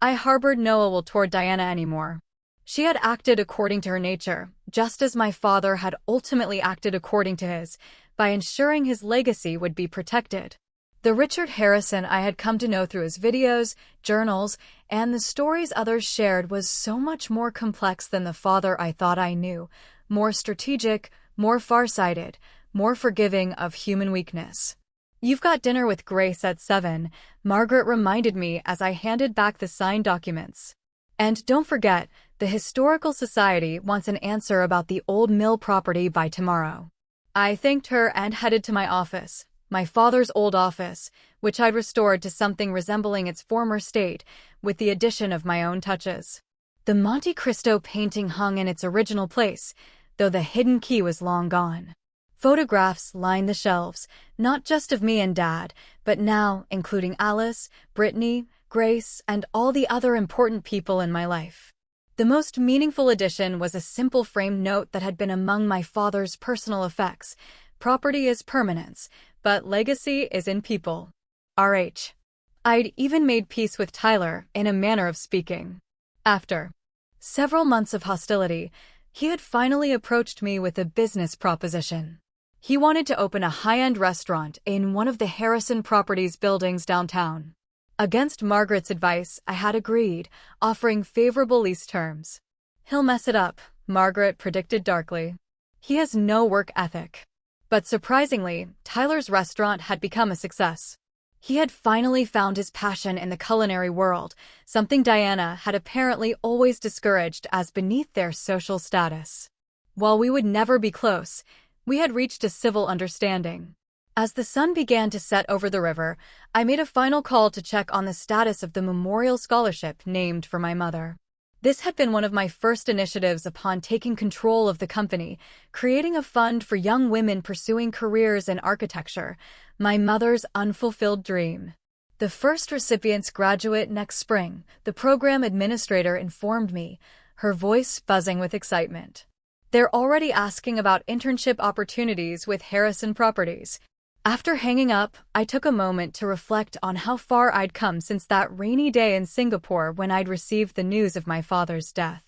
I harbored no ill will toward Diana anymore. She had acted according to her nature, just as my father had ultimately acted according to his, by ensuring his legacy would be protected. The Richard Harrison I had come to know through his videos, journals, and the stories others shared was so much more complex than the father I thought I knew, more strategic, more far-sighted, more forgiving of human weakness. "You've got dinner with Grace at 7, Margaret reminded me as I handed back the signed documents. "And don't forget, the Historical Society wants an answer about the old mill property by tomorrow." I thanked her and headed to my office, my father's old office, which I'd restored to something resembling its former state, with the addition of my own touches. The Monte Cristo painting hung in its original place, though the hidden key was long gone. Photographs lined the shelves, not just of me and Dad, but now including Alice, Brittany, Grace, and all the other important people in my life. The most meaningful addition was a simple framed note that had been among my father's personal effects. "Property is permanence, but legacy is in people. RH." I'd even made peace with Tyler, in a manner of speaking. After Several months of hostility, he had finally approached me with a business proposition. He wanted to open a high-end restaurant in one of the Harrison Properties buildings downtown. Against Margaret's advice, I had agreed, offering favorable lease terms. "He'll mess it up," Margaret predicted darkly. "He has no work ethic." But surprisingly, Tyler's restaurant had become a success. He had finally found his passion in the culinary world, something Diana had apparently always discouraged as beneath their social status. While we would never be close, we had reached a civil understanding. As the sun began to set over the river, I made a final call to check on the status of the memorial scholarship named for my mother. This had been one of my first initiatives upon taking control of the company, creating a fund for young women pursuing careers in architecture, my mother's unfulfilled dream. The first recipients graduate next spring, the program administrator informed me, her voice buzzing with excitement. They're already asking about internship opportunities with Harrison Properties. After hanging up, I took a moment to reflect on how far I'd come since that rainy day in Singapore when I'd received the news of my father's death.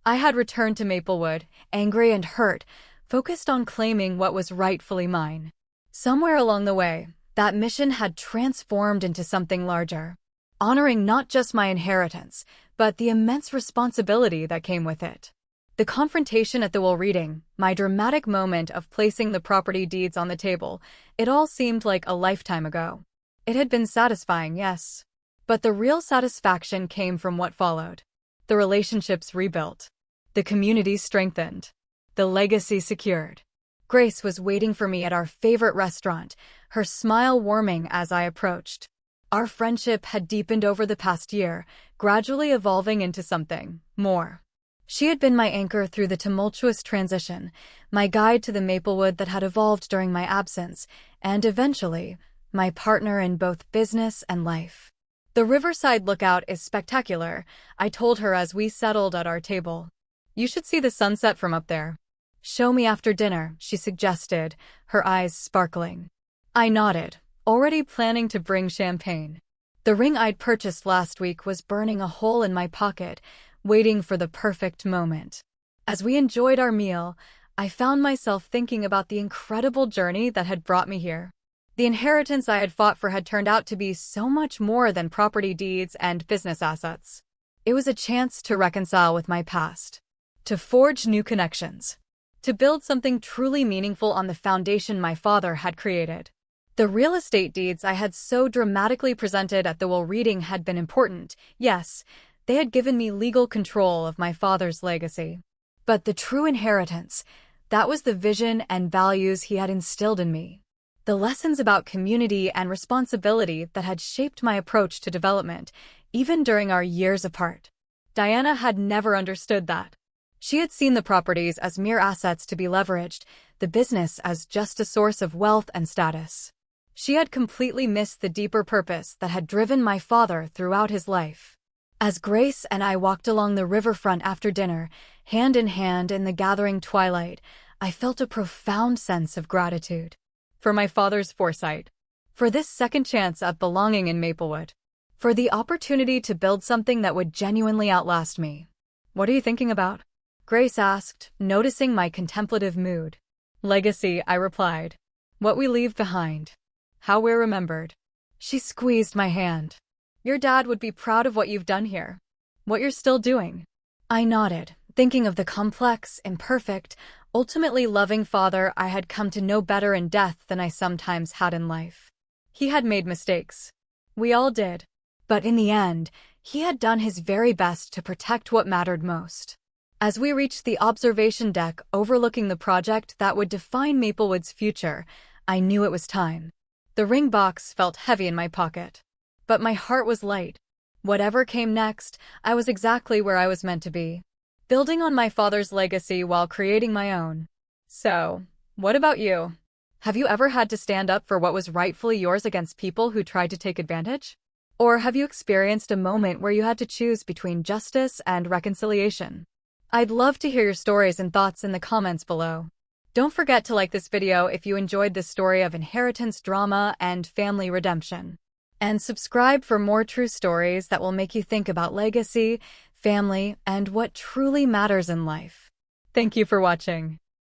I had returned to Maplewood, angry and hurt, focused on claiming what was rightfully mine. Somewhere along the way, that mission had transformed into something larger, honoring not just my inheritance, but the immense responsibility that came with it. The confrontation at the will reading, my dramatic moment of placing the property deeds on the table, it all seemed like a lifetime ago. It had been satisfying, yes. But the real satisfaction came from what followed. The relationships rebuilt. The community strengthened. The legacy secured. Grace was waiting for me at our favorite restaurant, her smile warming as I approached. Our friendship had deepened over the past year, gradually evolving into something more. She had been my anchor through the tumultuous transition, my guide to the Maplewood that had evolved during my absence, and eventually, my partner in both business and life. "The riverside lookout is spectacular," I told her as we settled at our table. "You should see the sunset from up there." "Show me after dinner," she suggested, her eyes sparkling. I nodded, already planning to bring champagne. The ring I'd purchased last week was burning a hole in my pocket, waiting for the perfect moment. As we enjoyed our meal, I found myself thinking about the incredible journey that had brought me here. The inheritance I had fought for had turned out to be so much more than property deeds and business assets. It was a chance to reconcile with my past, to forge new connections, to build something truly meaningful on the foundation my father had created. The real estate deeds I had so dramatically presented at the will reading had been important, yes. They had given me legal control of my father's legacy. But the true inheritance, that was the vision and values he had instilled in me. The lessons about community and responsibility that had shaped my approach to development, even during our years apart. Diana had never understood that. She had seen the properties as mere assets to be leveraged, the business as just a source of wealth and status. She had completely missed the deeper purpose that had driven my father throughout his life. As Grace and I walked along the riverfront after dinner, hand in hand in the gathering twilight, I felt a profound sense of gratitude. For my father's foresight. For this second chance at belonging in Maplewood. For the opportunity to build something that would genuinely outlast me. "What are you thinking about?" Grace asked, noticing my contemplative mood. "Legacy," I replied. "What we leave behind. How we're remembered." She squeezed my hand. "Your dad would be proud of what you've done here. What you're still doing." I nodded, thinking of the complex, imperfect, ultimately loving father I had come to know better in death than I sometimes had in life. He had made mistakes. We all did. But in the end, he had done his very best to protect what mattered most. As we reached the observation deck overlooking the project that would define Maplewood's future, I knew it was time. The ring box felt heavy in my pocket. But my heart was light. Whatever came next, I was exactly where I was meant to be. Building on my father's legacy while creating my own. So, what about you? Have you ever had to stand up for what was rightfully yours against people who tried to take advantage? Or have you experienced a moment where you had to choose between justice and reconciliation? I'd love to hear your stories and thoughts in the comments below. Don't forget to like this video if you enjoyed this story of inheritance drama and family redemption. And subscribe for more true stories that will make you think about legacy, family, and what truly matters in life. Thank you for watching.